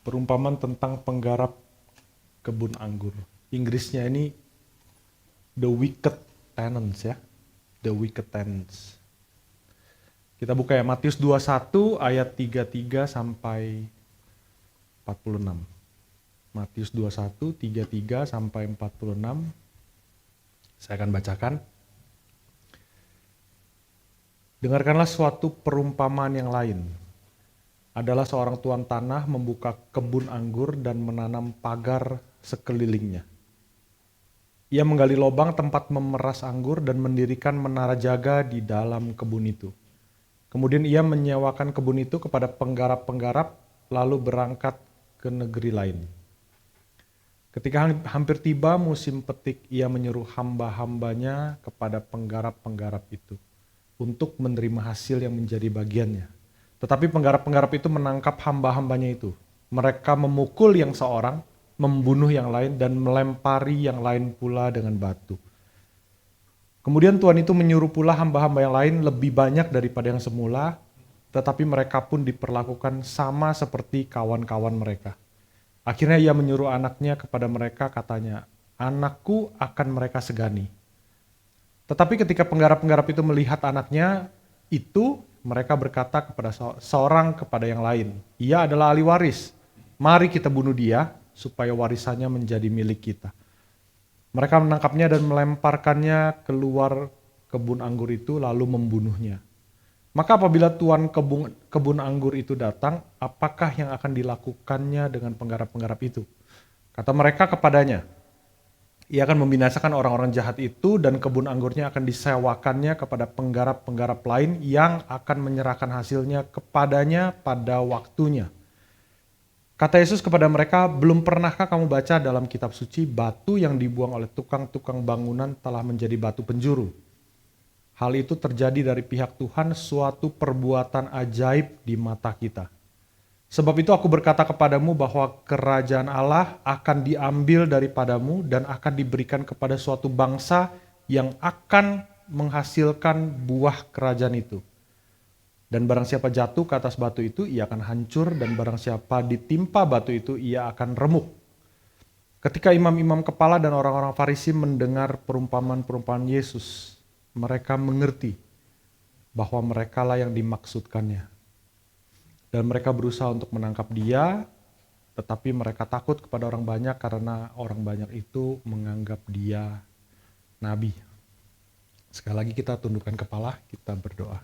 Perumpamaan tentang penggarap kebun anggur. Inggrisnya ini the wicked tenants ya. The wicked tenants. Kita buka ya Matius 21 ayat 33 sampai 46. Matius 21 33 sampai 46. Saya akan bacakan. Dengarkanlah suatu perumpamaan yang lain. Adalah seorang tuan tanah membuka kebun anggur dan menanam pagar sekelilingnya. Ia menggali lubang tempat memeras anggur dan mendirikan menara jaga di dalam kebun itu. Kemudian ia menyewakan kebun itu kepada penggarap-penggarap lalu berangkat ke negeri lain. Ketika hampir tiba musim petik, ia menyuruh hamba-hambanya kepada penggarap-penggarap itu untuk menerima hasil yang menjadi bagiannya. Tetapi penggarap-penggarap itu menangkap hamba-hambanya itu. Mereka memukul yang seorang, membunuh yang lain, dan melempari yang lain pula dengan batu. Kemudian Tuhan itu menyuruh pula hamba-hamba yang lain lebih banyak daripada yang semula, tetapi mereka pun diperlakukan sama seperti kawan-kawan mereka. Akhirnya ia menyuruh anaknya kepada mereka, katanya, "Anakku akan mereka segani." Tetapi ketika penggarap-penggarap itu melihat anaknya itu, mereka berkata kepada seorang kepada yang lain, "Ia adalah ahli waris. Mari kita bunuh dia supaya warisannya menjadi milik kita." Mereka menangkapnya dan melemparkannya keluar kebun anggur itu lalu membunuhnya. Maka apabila tuan kebun anggur itu datang, apakah yang akan dilakukannya dengan penggarap-penggarap itu? Kata mereka kepadanya, ia akan membinasakan orang-orang jahat itu dan kebun anggurnya akan disewakannya kepada penggarap-penggarap lain yang akan menyerahkan hasilnya kepadanya pada waktunya. Kata Yesus kepada mereka, "Belum pernahkah kamu baca dalam kitab suci, batu yang dibuang oleh tukang-tukang bangunan telah menjadi batu penjuru? Hal itu terjadi dari pihak Tuhan, suatu perbuatan ajaib di mata kita. Sebab itu aku berkata kepadamu bahwa kerajaan Allah akan diambil daripadamu dan akan diberikan kepada suatu bangsa yang akan menghasilkan buah kerajaan itu. Dan barang siapa jatuh ke atas batu itu, ia akan hancur, dan barang siapa ditimpa batu itu, ia akan remuk." Ketika imam-imam kepala dan orang-orang Farisi mendengar perumpamaan-perumpamaan Yesus, mereka mengerti bahwa merekalah yang dimaksudkannya. Dan mereka berusaha untuk menangkap dia, tetapi mereka takut kepada orang banyak karena orang banyak itu menganggap dia nabi. Sekali lagi kita tundukkan kepala, kita berdoa.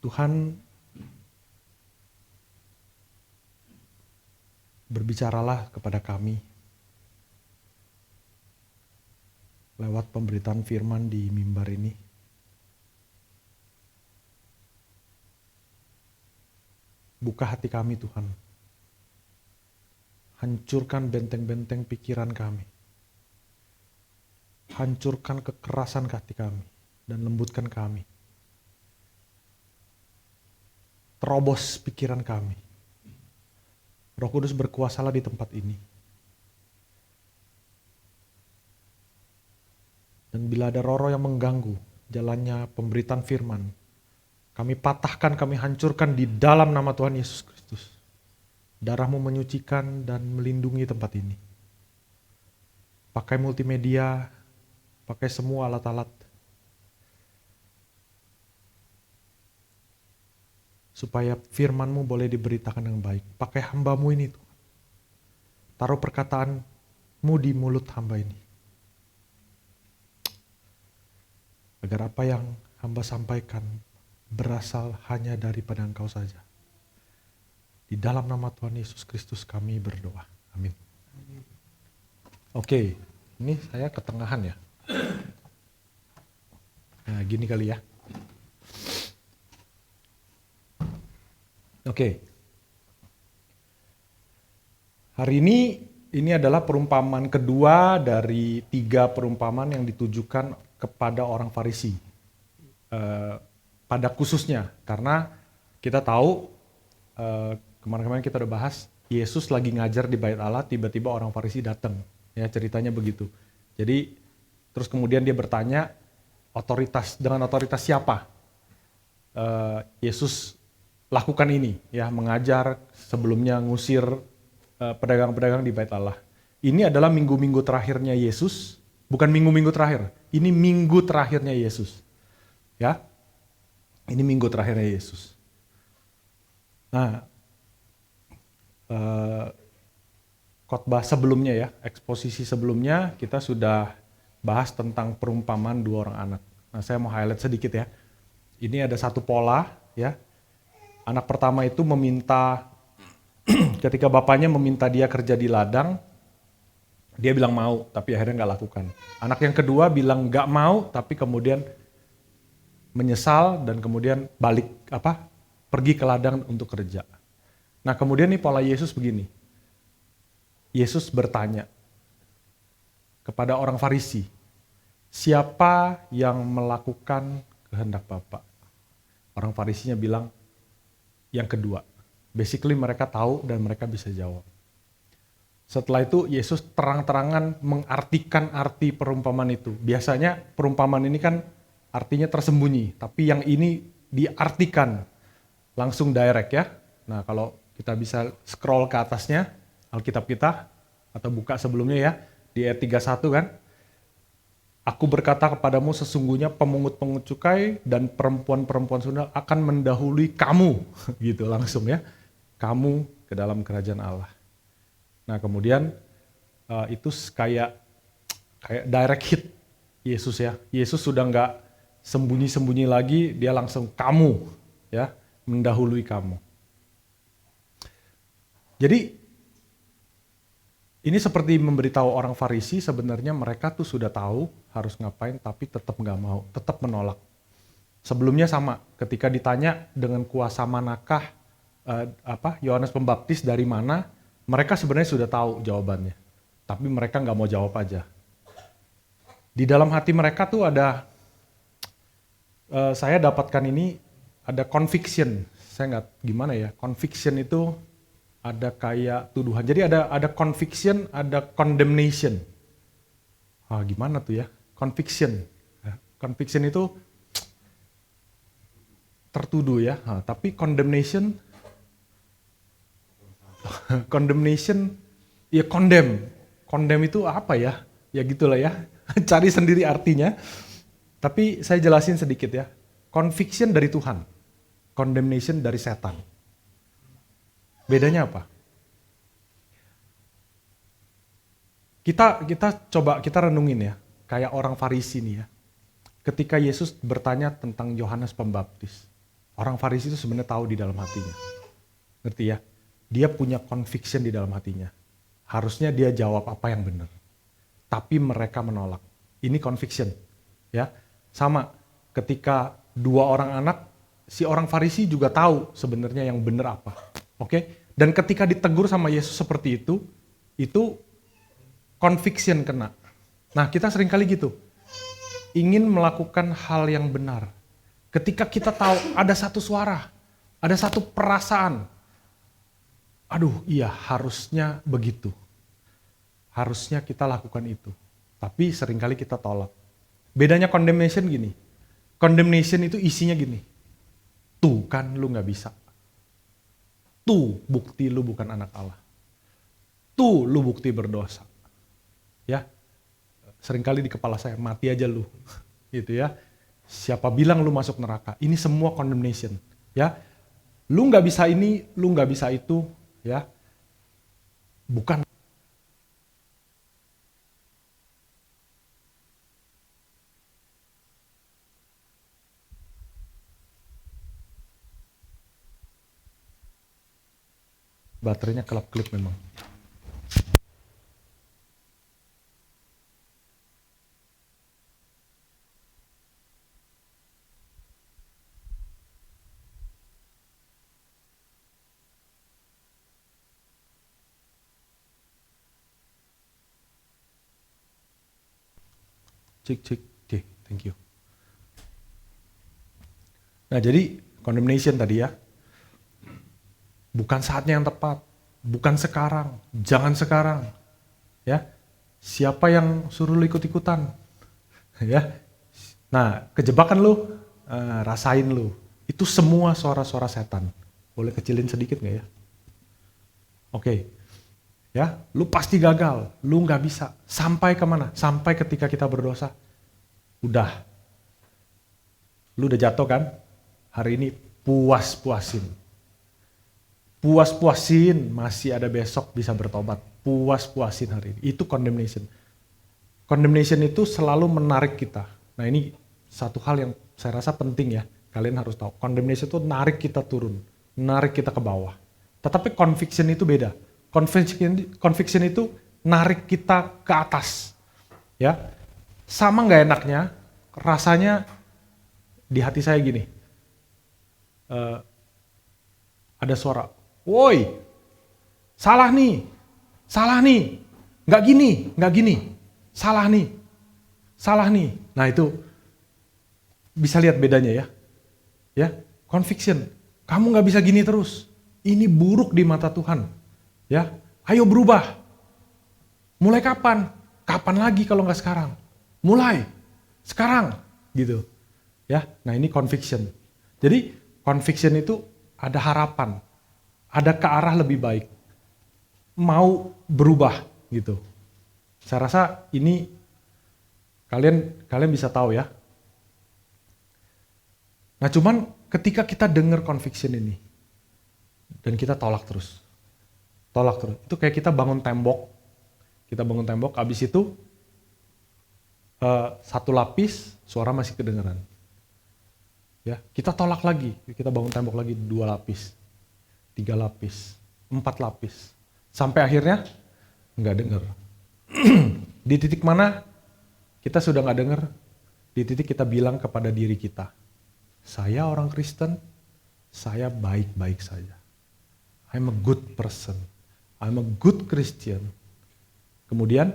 Tuhan, berbicaralah kepada kami lewat pemberitaan firman di mimbar ini. Buka hati kami Tuhan. Hancurkan benteng-benteng pikiran kami. Hancurkan kekerasan hati kami dan lembutkan kami. Terobos pikiran kami. Roh Kudus berkuasalah di tempat ini. Dan bila ada roh-roh yang mengganggu jalannya pemberitaan firman, kami patahkan, kami hancurkan di dalam nama Tuhan Yesus Kristus. Darah-Mu menyucikan dan melindungi tempat ini. Pakai multimedia, pakai semua alat-alat. Supaya firman-Mu boleh diberitakan dengan baik. Pakai hamba-Mu ini Tuhan. Taruh perkataan-Mu di mulut hamba ini. Agar apa yang hamba sampaikan berasal hanya daripada Engkau saja. Di dalam nama Tuhan Yesus Kristus kami berdoa. Amin. Oke, ini saya ketengahan ya. Nah, gini kali ya. Oke. Hari ini adalah perumpamaan kedua dari 3 perumpamaan yang ditujukan kepada orang Farisi. Pada khususnya, karena kita tahu kemarin-kemarin kita udah bahas, Yesus lagi ngajar di Bait Allah, tiba-tiba orang Farisi datang. Ya, ceritanya begitu. Jadi terus kemudian dia bertanya, dengan otoritas siapa Yesus lakukan ini, ya, mengajar, sebelumnya ngusir pedagang-pedagang di Bait Allah. Ini adalah minggu-minggu terakhirnya Yesus, bukan minggu-minggu terakhir. Ini minggu terakhirnya Yesus. Ya. Ini minggu terakhirnya Yesus. Nah, khotbah sebelumnya ya, eksposisi sebelumnya kita sudah bahas tentang perumpamaan dua orang anak. Nah, saya mau highlight sedikit ya. Ini ada satu pola ya. Anak pertama itu meminta ketika bapaknya meminta dia kerja di ladang, dia bilang mau, tapi akhirnya nggak lakukan. Anak yang kedua bilang nggak mau, tapi kemudian menyesal dan kemudian pergi ke ladang untuk kerja. Nah, kemudian nih pola Yesus begini. Yesus bertanya kepada orang Farisi, siapa yang melakukan kehendak Bapa? Orang Farisinya bilang yang kedua. Basically mereka tahu dan mereka bisa jawab. Setelah itu Yesus terang-terangan mengartikan arti perumpamaan itu. Biasanya perumpamaan ini kan artinya tersembunyi, tapi yang ini diartikan langsung direct ya. Nah, kalau kita bisa scroll ke atasnya Alkitab kita atau buka sebelumnya ya, di ayat 31 kan. Aku berkata kepadamu sesungguhnya pemungut-pemungut cukai dan perempuan-perempuan sundal akan mendahului kamu gitu langsung ya. Kamu ke dalam kerajaan Allah. Nah, kemudian itu kayak direct hit Yesus ya. Yesus sudah nggak sembunyi-sembunyi lagi, dia langsung kamu ya, mendahului kamu. Jadi ini seperti memberitahu orang Farisi, sebenarnya mereka tuh sudah tahu harus ngapain tapi tetap nggak mau, tetap menolak. Sebelumnya sama, ketika ditanya dengan kuasa manakah Yohanes Pembaptis dari mana, mereka sebenarnya sudah tahu jawabannya, tapi mereka nggak mau jawab aja. Di dalam hati mereka tuh ada, saya dapatkan ini, ada conviction. Saya nggak gimana ya, conviction itu ada kayak tuduhan. Jadi ada conviction, ada condemnation. Gimana tuh ya? Conviction. Conviction itu tertuduh ya, tapi condemnation ya condemn. Condemn itu apa ya? Ya gitulah ya. Cari sendiri artinya. Tapi saya jelasin sedikit ya. Conviction dari Tuhan. Condemnation dari setan. Bedanya apa? Kita renungin ya. Kayak orang Farisi nih ya. Ketika Yesus bertanya tentang Yohanes Pembaptis. Orang Farisi itu sebenarnya tahu di dalam hatinya. Ngerti ya? Dia punya conviction di dalam hatinya. Harusnya dia jawab apa yang benar. Tapi mereka menolak. Ini conviction. Ya, sama ketika dua orang anak, si orang Farisi juga tahu sebenarnya yang benar apa. Oke? Dan ketika ditegur sama Yesus seperti itu conviction kena. Nah, kita seringkali gitu. Ingin melakukan hal yang benar. Ketika kita tahu ada satu suara, ada satu perasaan. Aduh, iya harusnya begitu. Harusnya kita lakukan itu. Tapi seringkali kita tolak. Bedanya condemnation gini. Condemnation itu isinya gini. Tuh kan lu gak bisa. Tuh bukti lu bukan anak Allah. Tuh lu bukti berdosa. Ya, seringkali di kepala saya, mati aja lu. Gitu ya. Siapa bilang lu masuk neraka? Ini semua condemnation. Ya, lu gak bisa ini, lu gak bisa itu. Ya, bukan. Baterainya kelap-kelip memang. Cik. Oke, thank you. Nah, jadi condemnation tadi ya. Bukan saatnya yang tepat. Bukan sekarang. Jangan sekarang. Ya. Siapa yang suruh lu ikut-ikutan? Ya. Nah, kejebakan lu, rasain lu. Itu semua suara-suara setan. Boleh kecilin sedikit gak ya? Oke. Ya, lu pasti gagal, lu nggak bisa. Sampai kemana? Sampai ketika kita berdosa. Udah. Lu udah jatuh kan? Hari ini puas-puasin. Puas-puasin, masih ada besok bisa bertobat. Puas-puasin hari ini. Itu condemnation. Condemnation itu selalu menarik kita. Nah ini satu hal yang saya rasa penting ya. Kalian harus tahu. Condemnation itu narik kita turun. Narik kita ke bawah. Tetapi conviction itu beda. Conviction itu narik kita ke atas. Ya. Sama nggak enaknya, rasanya di hati saya gini. Ada suara, woi, salah nih, nggak gini, salah nih. Nah itu bisa lihat bedanya ya, conviction, kamu nggak bisa gini terus, ini buruk di mata Tuhan, ya, ayo berubah. Mulai kapan? Kapan lagi kalau nggak sekarang? Mulai sekarang, gitu, ya. Nah ini conviction. Jadi conviction itu ada harapan, ada ke arah lebih baik, mau berubah gitu. Saya rasa ini kalian bisa tahu ya. Nah cuman ketika kita dengar conviction ini dan kita tolak terus, itu kayak kita bangun tembok, abis itu satu lapis suara masih kedengeran. Ya, kita tolak lagi, kita bangun tembok lagi 2 lapis, 3 lapis, 4 lapis. Sampai akhirnya nggak denger. Di titik mana kita sudah nggak denger? Di titik kita bilang kepada diri kita, saya orang Kristen, saya baik-baik saja. I'm a good person, I'm a good Christian. Kemudian,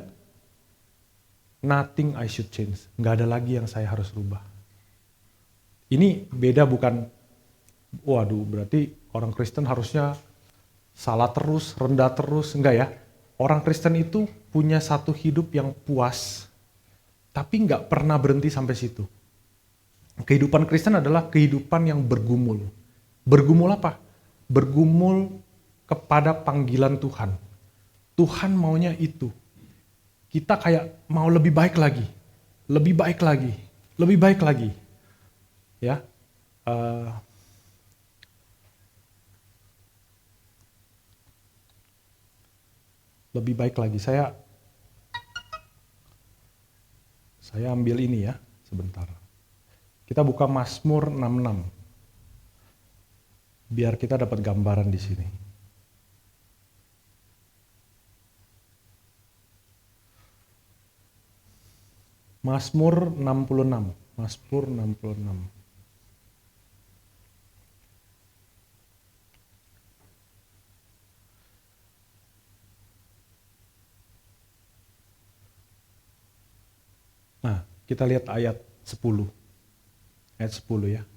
nothing I should change. Nggak ada lagi yang saya harus rubah. Ini beda bukan, waduh berarti orang Kristen harusnya salah terus, rendah terus, enggak ya. Orang Kristen itu punya satu hidup yang puas, tapi enggak pernah berhenti sampai situ. Kehidupan Kristen adalah kehidupan yang bergumul. Bergumul apa? Bergumul kepada panggilan Tuhan. Tuhan maunya itu. Kita kayak mau lebih baik lagi, lebih baik lagi, lebih baik lagi. Ya, lebih baik lagi. Saya ambil ini ya, sebentar. Kita buka Mazmur 66. Biar kita dapat gambaran di sini. Mazmur 66. Mazmur 66. Nah, kita lihat ayat 10. Ayat 10 ya.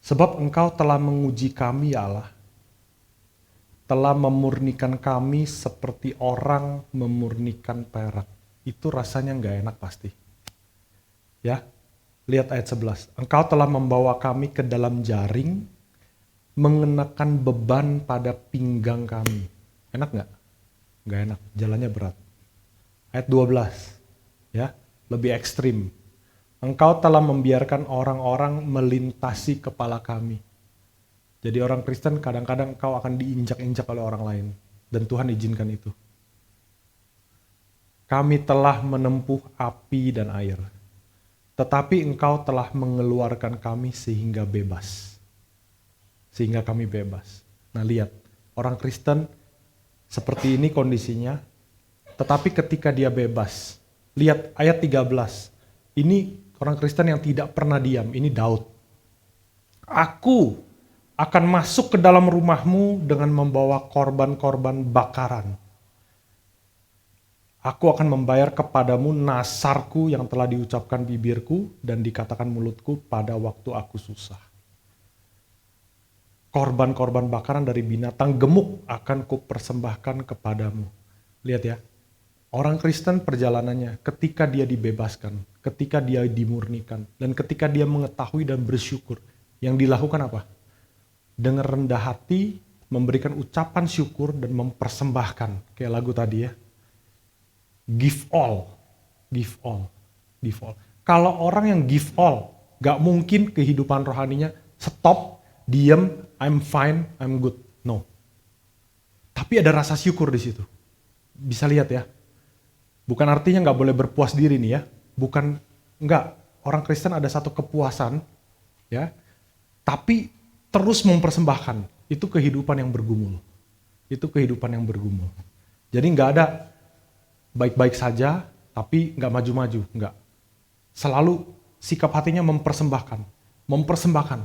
Sebab engkau telah menguji kami ya Allah, telah memurnikan kami seperti orang memurnikan perak. Itu rasanya nggak enak pasti. Ya, lihat ayat 11. Engkau telah membawa kami ke dalam jaring, mengenakan beban pada pinggang kami. Enak nggak? Nggak enak, jalannya berat. Ayat 12, ya, lebih ekstrim. Engkau telah membiarkan orang-orang melintasi kepala kami. Jadi orang Kristen kadang-kadang engkau akan diinjak-injak oleh orang lain. Dan Tuhan izinkan itu. Kami telah menempuh api dan air. Tetapi engkau telah mengeluarkan kami sehingga bebas. Sehingga kami bebas. Nah lihat, orang Kristen seperti ini kondisinya. Tetapi ketika dia bebas, lihat ayat 13. Ini orang Kristen yang tidak pernah diam, ini Daud. Aku akan masuk ke dalam rumahmu dengan membawa korban-korban bakaran. Aku akan membayar kepadamu nasarku yang telah diucapkan bibirku dan dikatakan mulutku pada waktu aku susah. Korban-korban bakaran dari binatang gemuk akan kupersembahkan kepadamu. Lihat ya, orang Kristen perjalanannya ketika dia dibebaskan, ketika dia dimurnikan, dan ketika dia mengetahui dan bersyukur, Yang dilakukan apa? Dengan rendah hati, memberikan ucapan syukur dan mempersembahkan. Kayak lagu tadi ya. Give all. Give all. Give all. Kalau orang yang give all, gak mungkin kehidupan rohaninya stop, diam, I'm fine, I'm good. No. Tapi ada rasa syukur di situ. Bisa lihat ya. Bukan artinya gak boleh berpuas diri nih ya. Bukan, enggak. Orang Kristen ada satu kepuasan, ya. Tapi terus mempersembahkan. Itu kehidupan yang bergumul. Itu kehidupan yang bergumul. Jadi gak ada baik-baik saja, tapi gak maju-maju. Enggak. Selalu sikap hatinya mempersembahkan. Mempersembahkan.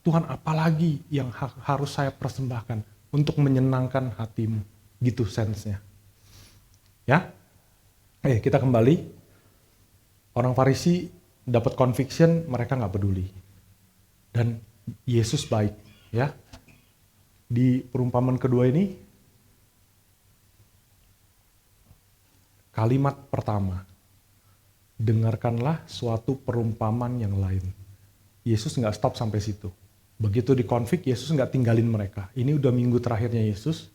Tuhan, apalagi yang harus saya persembahkan untuk menyenangkan hatimu. Gitu sense-nya. Ya. Kita kembali. Orang Farisi dapat conviction, mereka nggak peduli. Dan Yesus baik, ya. Di perumpamaan kedua ini, kalimat pertama, dengarkanlah suatu perumpamaan yang lain. Yesus nggak stop sampai situ. Begitu dikonflik, Yesus nggak tinggalin mereka. Ini udah minggu terakhirnya Yesus,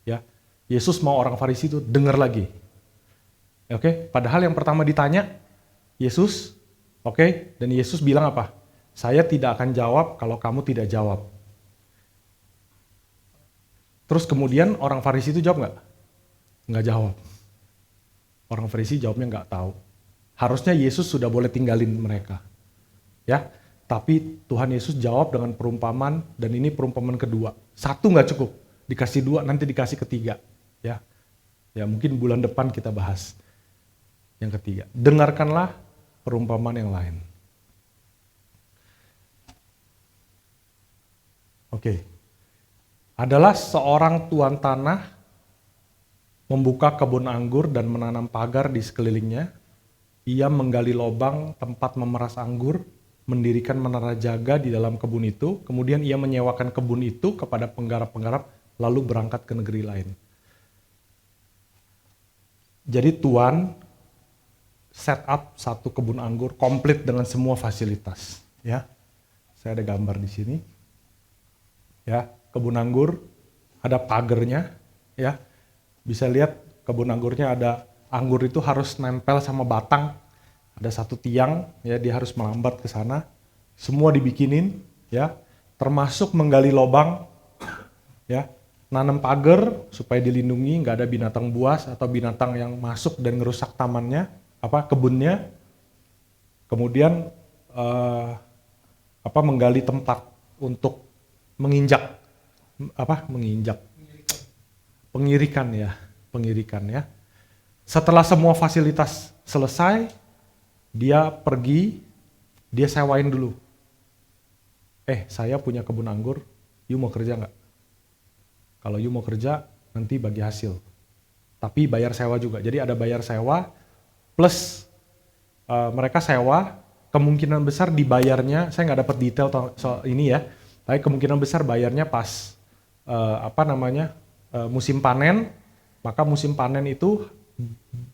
ya. Yesus mau orang Farisi itu dengar lagi. Oke, padahal yang pertama ditanya, Yesus, oke, dan Yesus bilang apa? Saya tidak akan jawab kalau kamu tidak jawab. Terus kemudian orang Farisi itu jawab nggak? Nggak jawab. Orang Farisi jawabnya nggak tahu. Harusnya Yesus sudah boleh tinggalin mereka. Ya, tapi Tuhan Yesus jawab dengan perumpamaan, dan ini perumpamaan kedua. Satu nggak cukup, dikasih dua, nanti dikasih ketiga. Ya, mungkin bulan depan kita bahas. Yang ketiga, dengarkanlah perumpamaan yang lain. Oke. Adalah seorang tuan tanah membuka kebun anggur dan menanam pagar di sekelilingnya. Ia menggali lubang tempat memeras anggur, mendirikan menara jaga di dalam kebun itu, kemudian ia menyewakan kebun itu kepada penggarap-penggarap, lalu berangkat ke negeri lain. Jadi Tuhan set up satu kebun anggur komplit dengan semua fasilitas, ya. Saya ada gambar di sini. Ya, kebun anggur ada pagernya, ya. Bisa lihat kebun anggurnya ada anggur itu harus nempel sama batang. Ada satu tiang, ya, dia harus melambat ke sana. Semua dibikinin, ya. Termasuk menggali lubang, ya. Nanam pagar supaya dilindungi, nggak ada binatang buas atau binatang yang masuk dan ngerusak tamannya, kebunnya. Kemudian menggali tempat untuk menginjak pengirikan ya. Setelah semua fasilitas selesai, dia pergi, dia sewain dulu. Saya punya kebun anggur, you mau kerja nggak? Kalau you mau kerja, nanti bagi hasil. Tapi bayar sewa juga. Jadi ada bayar sewa, plus mereka sewa, kemungkinan besar dibayarnya, saya nggak dapat detail soal ini ya, tapi kemungkinan besar bayarnya pas musim panen, maka musim panen itu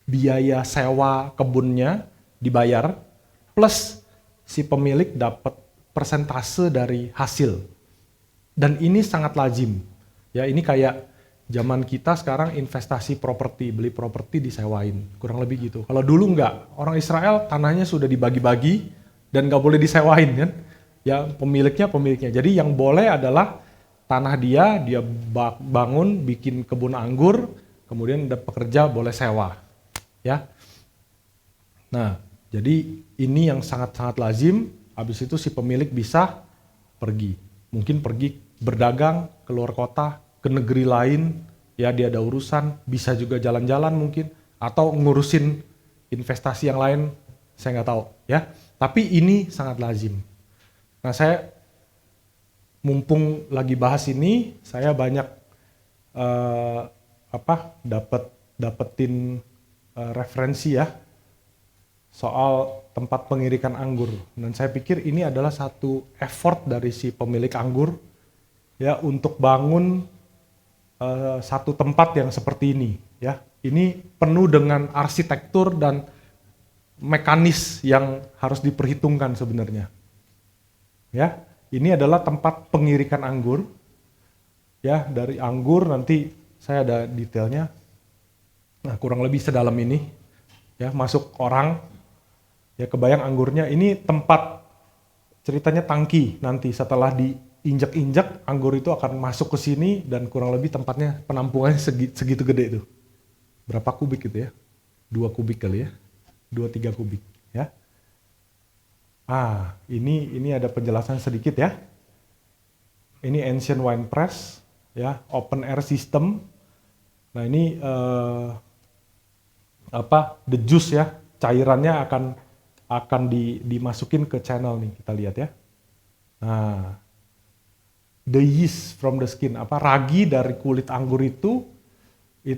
biaya sewa kebunnya dibayar, plus si pemilik dapat persentase dari hasil. Dan ini sangat lazim. Ya, ini kayak zaman kita sekarang investasi properti, beli properti disewain, kurang lebih gitu. Kalau dulu enggak, orang Israel tanahnya sudah dibagi-bagi dan nggak boleh disewain kan. Ya, pemiliknya. Jadi yang boleh adalah tanah dia bangun, bikin kebun anggur, kemudian ada pekerja boleh sewa. Ya. Nah, jadi ini yang sangat-sangat lazim, habis itu si pemilik bisa pergi. Mungkin pergi berdagang ke luar kota, ke negeri lain, ya dia ada urusan, bisa juga jalan-jalan mungkin, atau ngurusin investasi yang lain, saya nggak tahu ya. Tapi ini sangat lazim. Nah, saya mumpung lagi bahas ini, saya banyak dapetin referensi ya soal tempat pengirikan anggur. Dan saya pikir ini adalah satu effort dari si pemilik anggur ya untuk bangun satu tempat yang seperti ini ya. Ini penuh dengan arsitektur dan mekanis yang harus diperhitungkan sebenarnya. Ya. Ini adalah tempat pengirikan anggur. Ya, dari anggur nanti saya ada detailnya. Nah, kurang lebih sedalam ini. Ya, masuk orang. Ya, kebayang anggurnya. Ini tempat ceritanya tangki nanti setelah diinjak-injak anggur itu akan masuk ke sini dan kurang lebih tempatnya penampungannya segitu gede tuh. Berapa kubik itu ya? 2 kubik kali ya. 2-3 kubik ya. Ini ada penjelasan sedikit ya. Ini ancient wine press, ya, open air system. Nah ini the juice ya, cairannya akan dimasukin ke channel nih, kita lihat ya. Nah, the yeast from the skin, ragi dari kulit anggur itu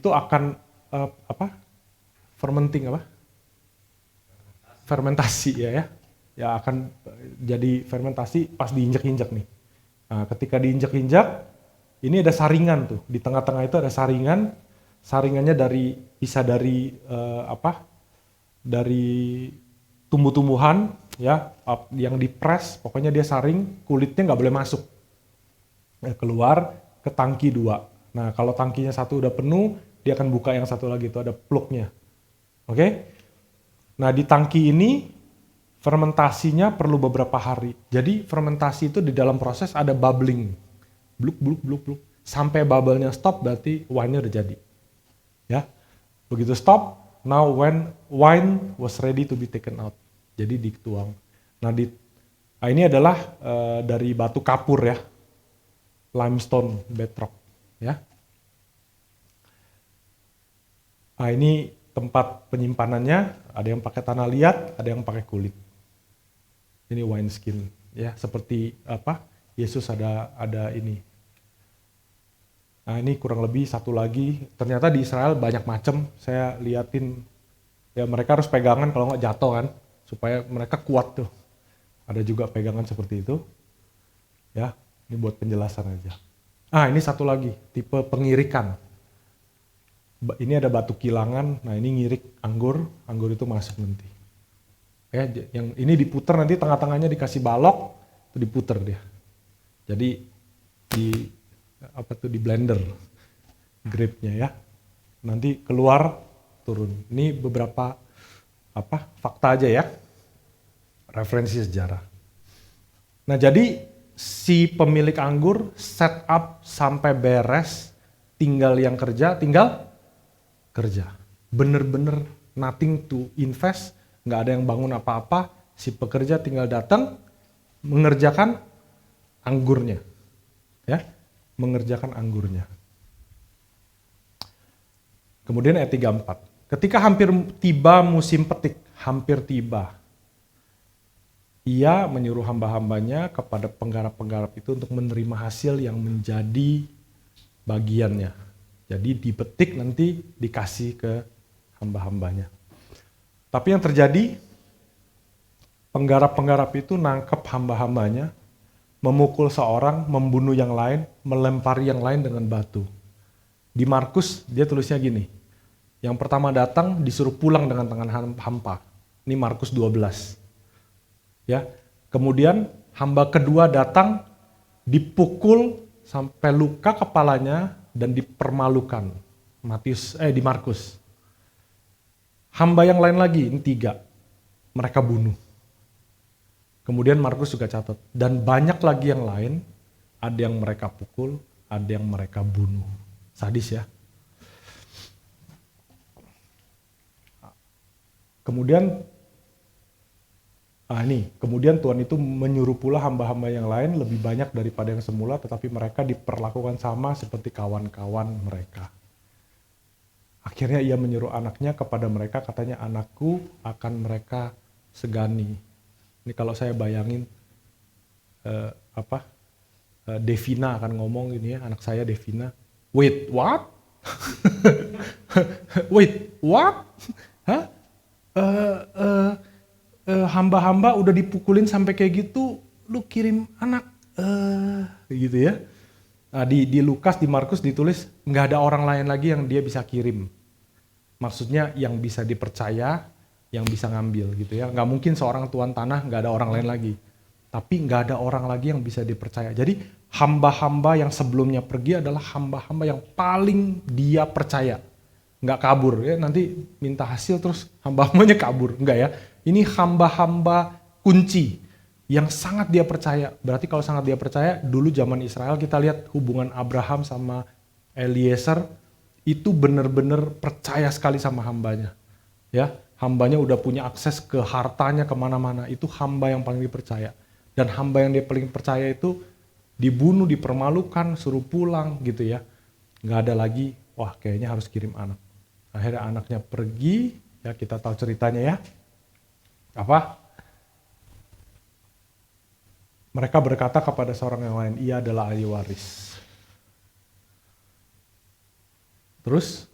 akan fermentasi ya. Ya akan jadi fermentasi pas diinjak-injak nih. Nah, ketika diinjak-injak, ini ada saringan tuh. Di tengah-tengah itu ada saringan. Saringannya bisa dari dari tumbuh-tumbuhan ya, yang dipres. Pokoknya dia saring, kulitnya nggak boleh masuk. Keluar ke tangki 2. Nah, kalau tangkinya 1 udah penuh, dia akan buka yang 1 lagi, itu ada plugnya. Oke? Nah, di tangki ini fermentasinya perlu beberapa hari. Jadi fermentasi itu di dalam proses ada bubbling. Bluk, bluk, bluk, bluk. Sampai bubble-nya stop berarti wine-nya udah jadi. Ya. Begitu stop, now when wine was ready to be taken out. Jadi dituang. Nah, ini adalah dari batu kapur ya. Limestone bedrock ya. Nah, ini tempat penyimpanannya, ada yang pakai tanah liat, ada yang pakai kulit. Ini wine skin ya, seperti Yesus ada ini. Nah, ini kurang lebih 1 lagi. Ternyata di Israel banyak macam. Saya liatin ya, mereka harus pegangan kalau nggak jatuh kan, supaya mereka kuat tuh. Ada juga pegangan seperti itu. Ya, ini buat penjelasan aja. Ini 1 lagi, tipe pengirikan. Ini ada batu kilangan. Nah, ini ngirik anggur itu masuk nanti. Ya, yang ini diputer nanti tengah-tengahnya dikasih balok, itu diputer dia. Jadi di blender grape-nya ya. Nanti keluar turun. Ini beberapa fakta aja ya. Referensi sejarah. Nah, jadi si pemilik anggur set up sampai beres, tinggal kerja. Bener-bener nothing to invest. Nggak ada yang bangun apa-apa, si pekerja tinggal datang mengerjakan anggurnya. Ya, mengerjakan anggurnya. Kemudian ayat 34. Ketika hampir tiba musim petik, ia menyuruh hamba-hambanya kepada penggarap-penggarap itu untuk menerima hasil yang menjadi bagiannya. Jadi dipetik nanti dikasih ke hamba-hambanya. Tapi yang terjadi, penggarap-penggarap itu nangkep hamba-hambanya, memukul seorang, membunuh yang lain, melempari yang lain dengan batu. Di Markus dia tulisnya gini, yang pertama datang disuruh pulang dengan tangan hampa. Ini Markus 12. Ya, kemudian hamba kedua datang, dipukul sampai luka kepalanya dan dipermalukan. Di Markus. Hamba yang lain lagi, ini 3. Mereka bunuh. Kemudian Markus juga catat. Dan banyak lagi yang lain, ada yang mereka pukul, ada yang mereka bunuh. Sadis ya. Kemudian kemudian Tuhan itu menyuruh pula hamba-hamba yang lain lebih banyak daripada yang semula, tetapi mereka diperlakukan sama seperti kawan-kawan mereka. Akhirnya ia menyuruh anaknya kepada mereka, katanya, anakku akan mereka segani. Ini kalau saya bayangin, Devina akan ngomong ini ya, anak saya Devina. Wait, what? Wait, what? Hah? Hamba-hamba udah dipukulin sampai kayak gitu, lu kirim anak, gitu ya. Nah, di Lukas, di Markus ditulis nggak ada orang lain lagi yang dia bisa kirim. Maksudnya yang bisa dipercaya, yang bisa ngambil gitu ya. Nggak mungkin seorang tuan tanah nggak ada orang lain lagi. Tapi nggak ada orang lagi yang bisa dipercaya. Jadi hamba-hamba yang sebelumnya pergi adalah hamba-hamba yang paling dia percaya. Nggak kabur ya, nanti minta hasil terus hamba-hambanya kabur. Enggak ya, ini hamba-hamba kunci yang sangat dia percaya. Berarti kalau sangat dia percaya, dulu zaman Israel kita lihat hubungan Abraham sama Eliezer itu benar-benar percaya sekali sama hambanya. Ya, hambanya udah punya akses ke hartanya kemana-mana, itu hamba yang paling dipercaya. Dan hamba yang dia paling percaya itu dibunuh, dipermalukan, suruh pulang gitu ya. Nggak ada lagi, wah kayaknya harus kirim anak. Akhirnya anaknya pergi, ya kita tahu ceritanya ya. Apa? Mereka berkata kepada seorang yang lain, ia adalah ahli waris. Terus,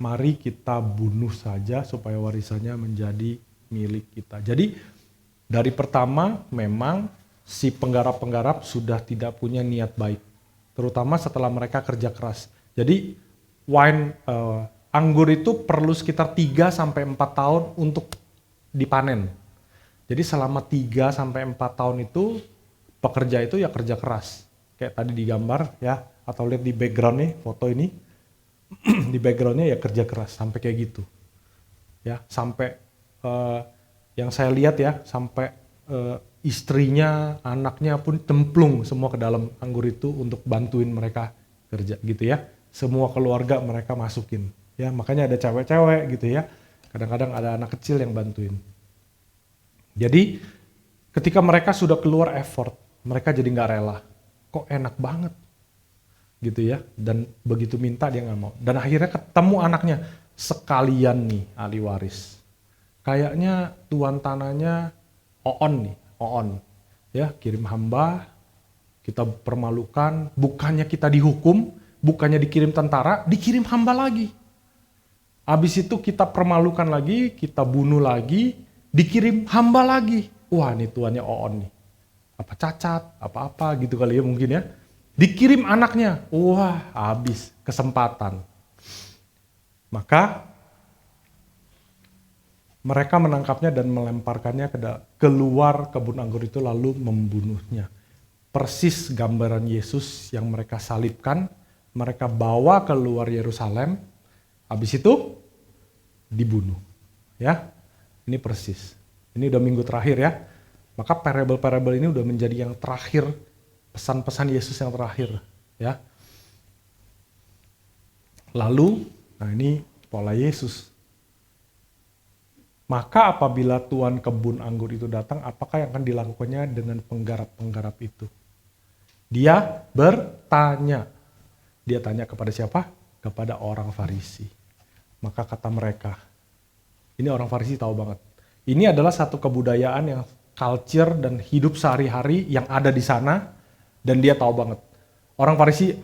mari kita bunuh saja supaya warisannya menjadi milik kita. Jadi, dari pertama memang si penggarap-penggarap sudah tidak punya niat baik. Terutama setelah mereka kerja keras. Jadi, anggur itu perlu sekitar 3-4 tahun untuk dipanen. Jadi selama 3-4 tahun itu pekerja itu ya kerja keras. Kayak tadi digambar ya, atau lihat di background nih, foto ini. Di backgroundnya ya kerja keras, sampai kayak gitu. Ya, sampai yang saya lihat ya, sampai istrinya, anaknya pun cemplung semua ke dalam anggur itu untuk bantuin mereka kerja gitu ya. Semua keluarga mereka masukin. Ya, makanya ada cewek-cewek gitu ya. Kadang-kadang ada anak kecil yang bantuin. Jadi ketika mereka sudah keluar effort, mereka jadi nggak rela. Kok enak banget gitu ya. Dan begitu minta dia nggak mau. Dan akhirnya ketemu anaknya, sekalian nih ahli waris. Kayaknya tuan tanahnya Oon nih, Oon. Ya, kirim hamba, kita permalukan, bukannya kita dihukum, bukannya dikirim tentara, dikirim hamba lagi. Habis itu kita permalukan lagi, kita bunuh lagi, dikirim hamba lagi. Wah, nih tuannya Oon nih. Apa cacat, apa-apa gitu kali ya mungkin ya. Dikirim anaknya. Wah, habis kesempatan. Maka mereka menangkapnya dan melemparkannya keluar kebun anggur itu lalu membunuhnya. Persis gambaran Yesus yang mereka salibkan, mereka bawa keluar Yerusalem, habis itu dibunuh. Ya, ini persis. Ini udah minggu terakhir ya. Maka parable-parable ini udah menjadi yang terakhir, pesan-pesan Yesus yang terakhir. Ya. Lalu, nah ini pola Yesus. Maka apabila tuan kebun anggur itu datang, apakah yang akan dilakukannya dengan penggarap-penggarap itu? Dia bertanya. Dia tanya kepada siapa? Kepada orang Farisi. Maka kata mereka, ini orang Farisi tahu banget. Ini adalah satu kebudayaan yang culture dan hidup sehari-hari yang ada di sana, dan dia tahu banget. Orang Farisi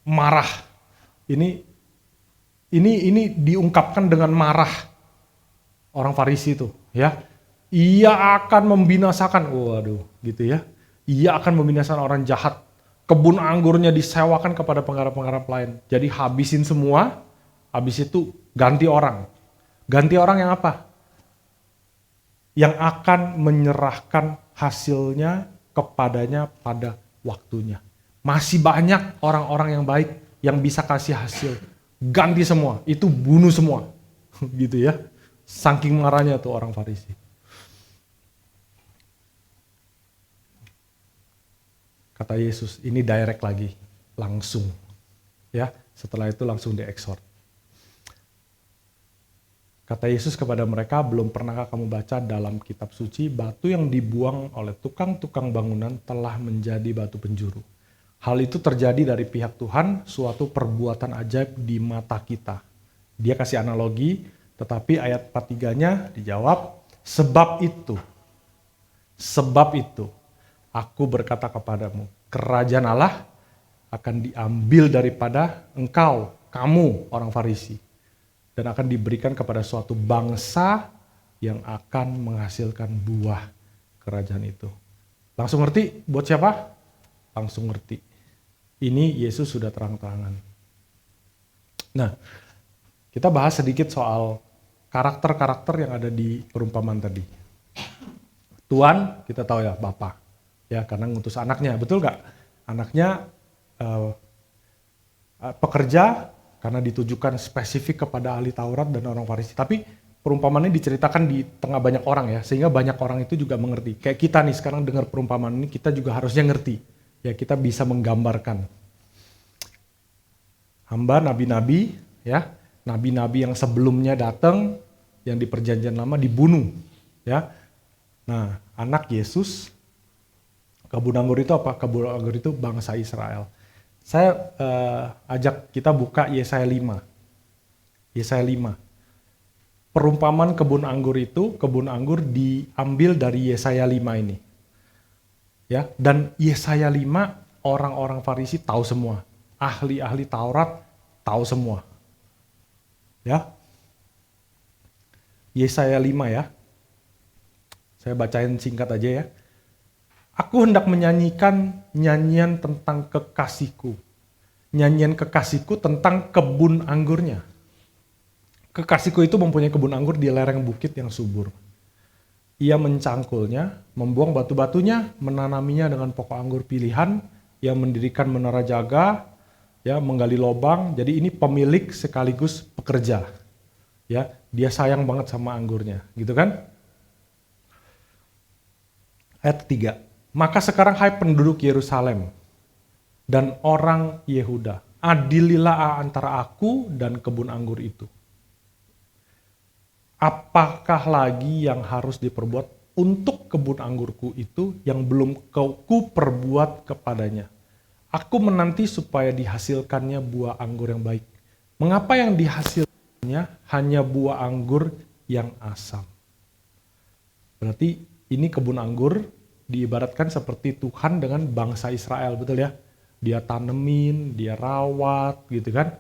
marah. Ini diungkapkan dengan marah. Orang Farisi itu, ya. Ia akan membinasakan, waduh, gitu ya. Ia akan membinasakan orang jahat. Kebun anggurnya disewakan kepada penggarap-penggarap lain. Jadi habisin semua, habis itu ganti orang. Ganti orang yang apa? Yang akan menyerahkan hasilnya kepadanya pada waktunya. Masih banyak orang-orang yang baik yang bisa kasih hasil. Ganti semua, itu bunuh semua. Gitu ya. Saking marahnya tuh orang Farisi. Kata Yesus, ini direct lagi, langsung. Ya, setelah itu langsung diexhort. Kata Yesus kepada mereka, belum pernahkah kamu baca dalam kitab suci, batu yang dibuang oleh tukang-tukang bangunan telah menjadi batu penjuru. Hal itu terjadi dari pihak Tuhan, suatu perbuatan ajaib di mata kita. Dia kasih analogi, tetapi ayat 43-nya dijawab, sebab itu, aku berkata kepadamu, kerajaan Allah akan diambil daripada engkau, kamu orang Farisi. Dan akan diberikan kepada suatu bangsa yang akan menghasilkan buah kerajaan itu. Langsung ngerti buat siapa? Langsung ngerti. Ini Yesus sudah terang-terangan. Nah, kita bahas sedikit soal karakter-karakter yang ada di perumpamaan tadi. Tuhan, kita tahu ya, Bapa. Ya, karena ngutus anaknya, betul nggak? Anaknya pekerja karena ditujukan spesifik kepada ahli Taurat dan orang Farisi. Tapi perumpamaan ini diceritakan di tengah banyak orang ya, sehingga banyak orang itu juga mengerti. Kayak kita nih sekarang dengar perumpamaan ini, kita juga harusnya ngerti. Ya, kita bisa menggambarkan. Hamba nabi-nabi, ya, nabi-nabi yang sebelumnya datang, yang di perjanjian lama dibunuh, ya. Nah, anak Yesus, kebun anggur itu apa? Kebun anggur itu bangsa Israel. Saya ajak kita buka Yesaya 5. Yesaya 5. Perumpamaan kebun anggur itu, kebun anggur diambil dari Yesaya 5 ini. Ya, dan Yesaya 5 orang-orang Farisi tahu semua. Ahli-ahli Taurat tahu semua. Ya. Yesaya 5 ya. Saya bacain singkat aja ya. Aku hendak menyanyikan nyanyian tentang kekasihku. Nyanyian kekasihku tentang kebun anggurnya. Kekasihku itu mempunyai kebun anggur di lereng bukit yang subur. Ia mencangkulnya, membuang batu-batunya, menanaminya dengan pokok anggur pilihan, yang mendirikan menara jaga, ya, menggali lubang. Jadi ini pemilik sekaligus pekerja. Ya, dia sayang banget sama anggurnya, gitu kan? Ayat 3. Maka sekarang hai penduduk Yerusalem dan orang Yehuda, adililah antara aku dan kebun anggur itu. Apakah lagi yang harus diperbuat untuk kebun anggurku itu yang belum ku perbuat kepadanya? Aku menanti supaya dihasilkannya buah anggur yang baik. Mengapa yang dihasilkannya hanya buah anggur yang asam? Berarti ini kebun anggur diibaratkan seperti Tuhan dengan bangsa Israel, betul ya? Dia tanemin, dia rawat, gitu kan?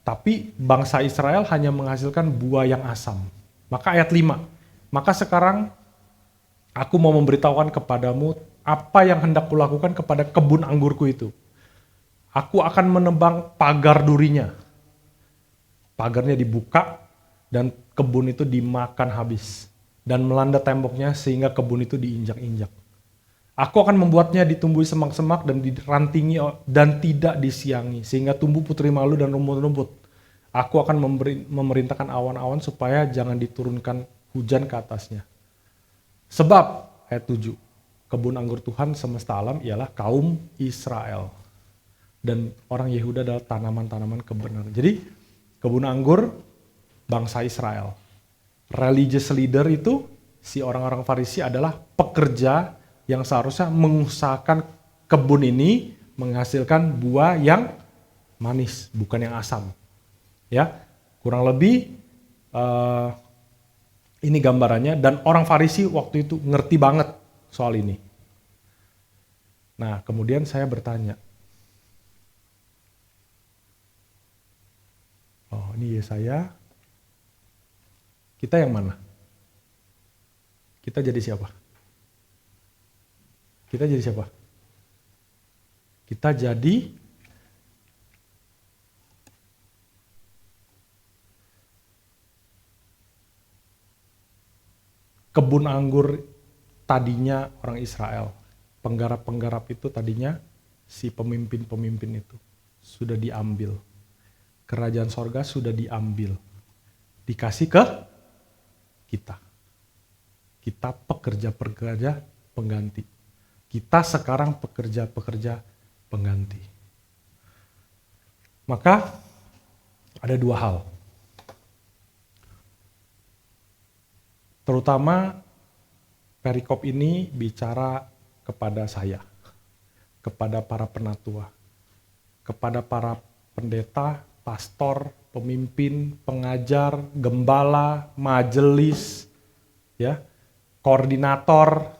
Tapi bangsa Israel hanya menghasilkan buah yang asam. Maka ayat 5, maka sekarang aku mau memberitahukan kepadamu apa yang hendak kulakukan kepada kebun anggurku itu. Aku akan menebang pagar durinya. Pagarnya dibuka dan kebun itu dimakan habis. Dan melanda temboknya sehingga kebun itu diinjak-injak. Aku akan membuatnya ditumbuhi semak-semak dan dirantingi dan tidak disiangi, sehingga tumbuh putri malu dan rumput-rumput. Aku akan memerintahkan awan-awan supaya jangan diturunkan hujan ke atasnya. Sebab, ayat 7, kebun anggur Tuhan semesta alam ialah kaum Israel. Dan orang Yehuda adalah tanaman-tanaman kebenaran. Jadi, kebun anggur bangsa Israel. Religious leader itu, si orang-orang Farisi adalah pekerja yang seharusnya mengusahakan kebun ini menghasilkan buah yang manis, bukan yang asam. Ya, kurang lebih ini gambarannya, dan orang Farisi waktu itu ngerti banget soal ini. Nah, kemudian saya bertanya, oh ini Yesaya, kita yang mana? Kita jadi siapa? Kita jadi siapa? Kita jadi kebun anggur tadinya orang Israel. Penggarap-penggarap itu tadinya si pemimpin-pemimpin itu sudah diambil. Kerajaan sorga sudah diambil. Dikasih ke kita. Kita pekerja-pekerja pengganti. Kita sekarang pekerja-pekerja pengganti. Maka ada dua hal. Terutama perikop ini bicara kepada saya, kepada para penatua, kepada para pendeta, pastor, pemimpin, pengajar, gembala, majelis, ya, koordinator,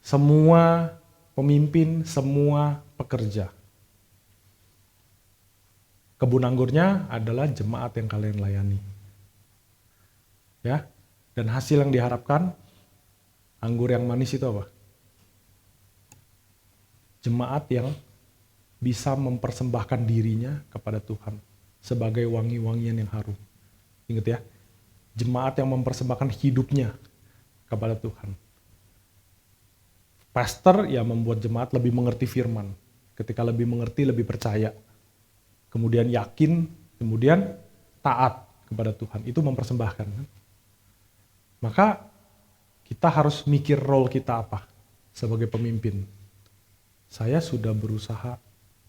semua pemimpin, semua pekerja. Kebun anggurnya adalah jemaat yang kalian layani. Ya, dan hasil yang diharapkan, anggur yang manis itu apa? Jemaat yang bisa mempersembahkan dirinya kepada Tuhan sebagai wangi-wangian yang harum. Ingat ya, jemaat yang mempersembahkan hidupnya kepada Tuhan. Pastor ya membuat jemaat lebih mengerti firman. Ketika lebih mengerti, lebih percaya. Kemudian yakin, kemudian taat kepada Tuhan. Itu mempersembahkan. Maka kita harus mikir role kita apa sebagai pemimpin. Saya sudah berusaha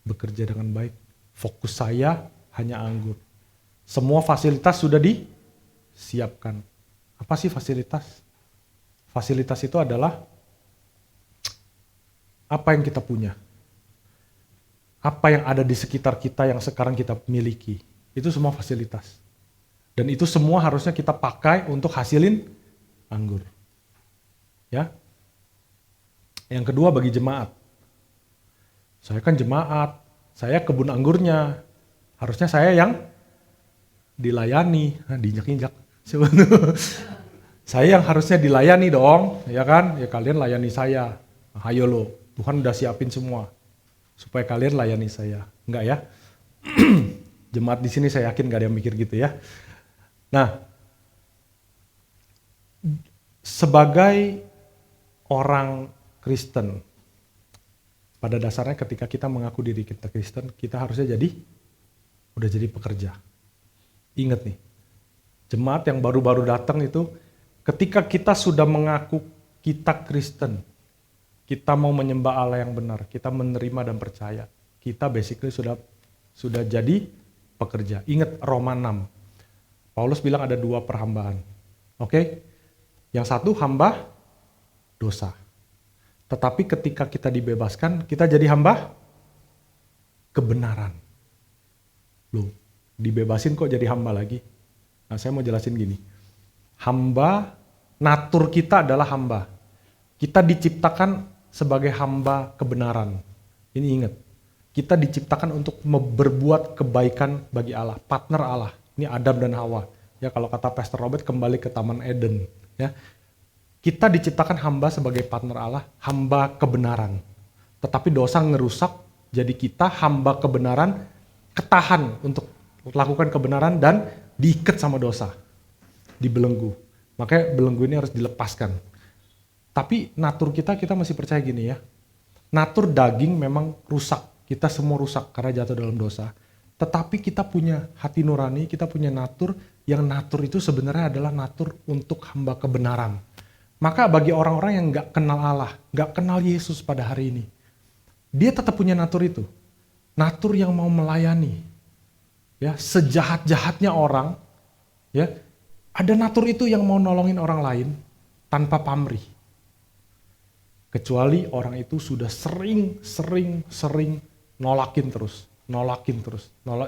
bekerja dengan baik. Fokus saya hanya anggur. Semua fasilitas sudah disiapkan. Apa sih fasilitas? Fasilitas itu adalah apa yang kita punya. Apa yang ada di sekitar kita yang sekarang kita miliki. Itu semua fasilitas. Dan itu semua harusnya kita pakai untuk hasilin anggur. Ya. Yang kedua bagi jemaat. Saya kan jemaat, saya kebun anggurnya. Harusnya saya yang dilayani, diinjak-injak. Saya yang harusnya dilayani dong, ya kan? Ya kalian layani saya. Ayo lo, Tuhan udah siapin semua supaya kalian layani saya. Enggak ya? Jemaat di sini saya yakin gak ada yang mikir gitu ya. Nah, sebagai orang Kristen, pada dasarnya ketika kita mengaku diri kita Kristen, kita harusnya udah jadi pekerja. Ingat nih, jemaat yang baru-baru datang itu, ketika kita sudah mengaku kita Kristen, kita mau menyembah Allah yang benar, kita menerima dan percaya, kita basically sudah jadi pekerja. Ingat Roma 6, Paulus bilang ada 2 perhambaan. Oke? Yang satu hamba dosa. Tetapi ketika kita dibebaskan, kita jadi hamba kebenaran. Loh, dibebasin kok jadi hamba lagi? Nah, saya mau jelasin gini. Hamba, natur kita adalah hamba. Kita diciptakan sebagai hamba kebenaran. Ini ingat. Kita diciptakan untuk berbuat kebaikan bagi Allah, partner Allah. Ini Adam dan Hawa. Ya, kalau kata Pastor Robert, kembali ke Taman Eden. Ya, kita diciptakan hamba sebagai partner Allah, hamba kebenaran. Tetapi dosa ngerusak, jadi kita hamba kebenaran, ketahan untuk lakukan kebenaran dan diikat sama dosa. Dibelenggu. Makanya belenggu ini harus dilepaskan. Tapi natur kita masih percaya gini ya. Natur daging memang rusak. Kita semua rusak karena jatuh dalam dosa. Tetapi kita punya hati nurani, kita punya natur, yang natur itu sebenarnya adalah natur untuk hamba kebenaran. Maka bagi orang-orang yang gak kenal Allah, gak kenal Yesus pada hari ini, dia tetap punya natur itu. Natur yang mau melayani. Ya, sejahat-jahatnya orang, ya, ada natur itu yang mau nolongin orang lain tanpa pamrih. Kecuali orang itu sudah sering nolakin terus,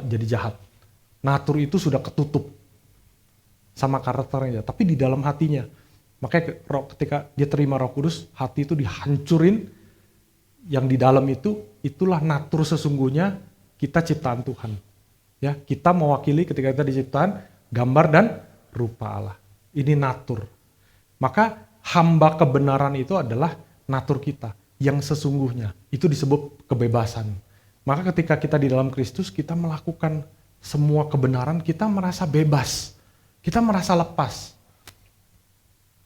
jadi jahat. Natur itu sudah ketutup sama karakternya, tapi di dalam hatinya. Makanya ketika dia terima Roh Kudus, hati itu dihancurin, yang di dalam itulah natur sesungguhnya kita ciptaan Tuhan. Ya, kita mewakili ketika kita diciptakan gambar dan rupa Allah. Ini natur. Maka hamba kebenaran itu adalah natur kita yang sesungguhnya. Itu disebut kebebasan. Maka ketika kita di dalam Kristus, kita melakukan semua kebenaran, kita merasa bebas. Kita merasa lepas.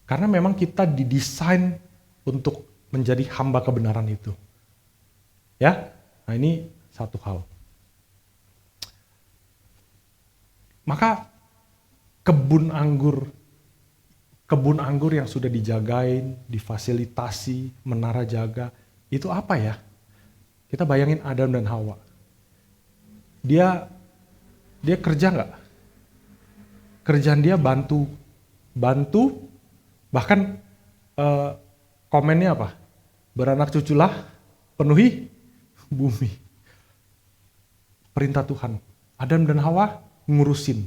Karena memang kita didesain untuk menjadi hamba kebenaran itu. Ya, nah ini satu hal. Maka kebun anggur yang sudah dijagain, difasilitasi, menara jaga, itu apa ya? Kita bayangin Adam dan Hawa. Dia kerja nggak? Kerjaan dia bantu, bahkan komennya apa? Beranak cuculah, penuhi bumi. Perintah Tuhan. Adam dan Hawa ngurusin,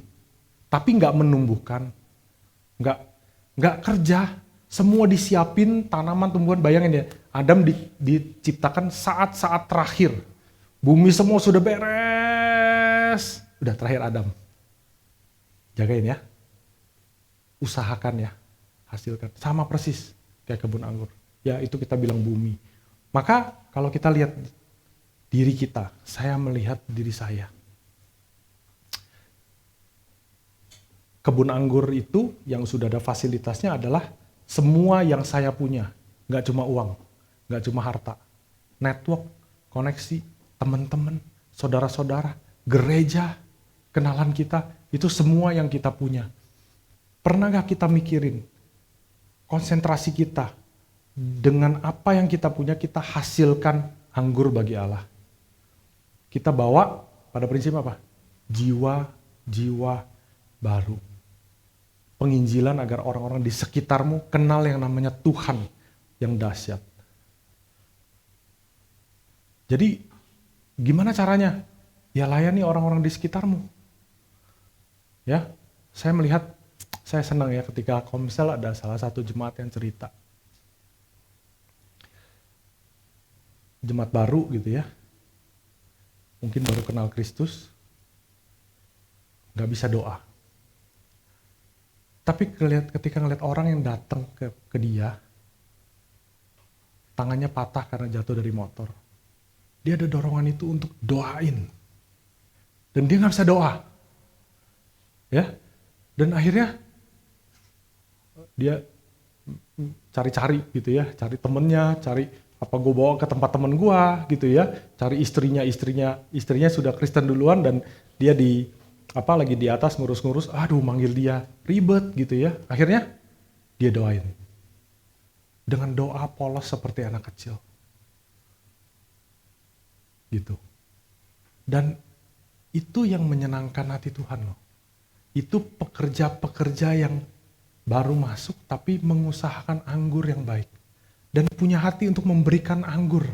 tapi nggak menumbuhkan, nggak kerja. Semua disiapin, tanaman, tumbuhan. Bayangin ya, Adam diciptakan saat-saat terakhir. Bumi semua sudah beres, udah terakhir Adam. Jagain ya, usahakan ya, hasilkan. Sama persis kayak kebun anggur. Ya itu kita bilang bumi. Maka kalau kita lihat diri kita, saya melihat diri saya. Kebun anggur itu yang sudah ada fasilitasnya adalah Semua yang saya punya, nggak cuma uang, nggak cuma harta, network, koneksi, teman-teman, saudara-saudara, gereja, kenalan kita, itu semua yang kita punya. Pernah gak kita mikirin konsentrasi kita dengan apa yang kita punya, kita hasilkan anggur bagi Allah. Kita bawa pada prinsip apa? Jiwa baru. Penginjilan agar orang-orang di sekitarmu kenal yang namanya Tuhan yang dahsyat. Jadi gimana caranya? Ya layani orang-orang di sekitarmu. Ya, saya senang ya ketika Komsel ada salah satu jemaat yang cerita. Jemaat baru gitu ya. Mungkin baru kenal Kristus. Gak bisa doa. Tapi ketika ngeliat orang yang datang ke dia, tangannya patah karena jatuh dari motor. Dia ada dorongan itu untuk doain. Dan dia gak bisa doa. Ya, dan akhirnya dia cari-cari gitu ya, cari temennya, cari apa gue bawa ke tempat temen gue gitu ya, cari istrinya sudah Kristen duluan dan dia lagi di atas ngurus-ngurus, aduh manggil dia ribet gitu ya, akhirnya dia doain dengan doa polos seperti anak kecil gitu. Dan itu yang menyenangkan hati Tuhan loh. Itu pekerja-pekerja yang baru masuk tapi mengusahakan anggur yang baik. Dan punya hati untuk memberikan anggur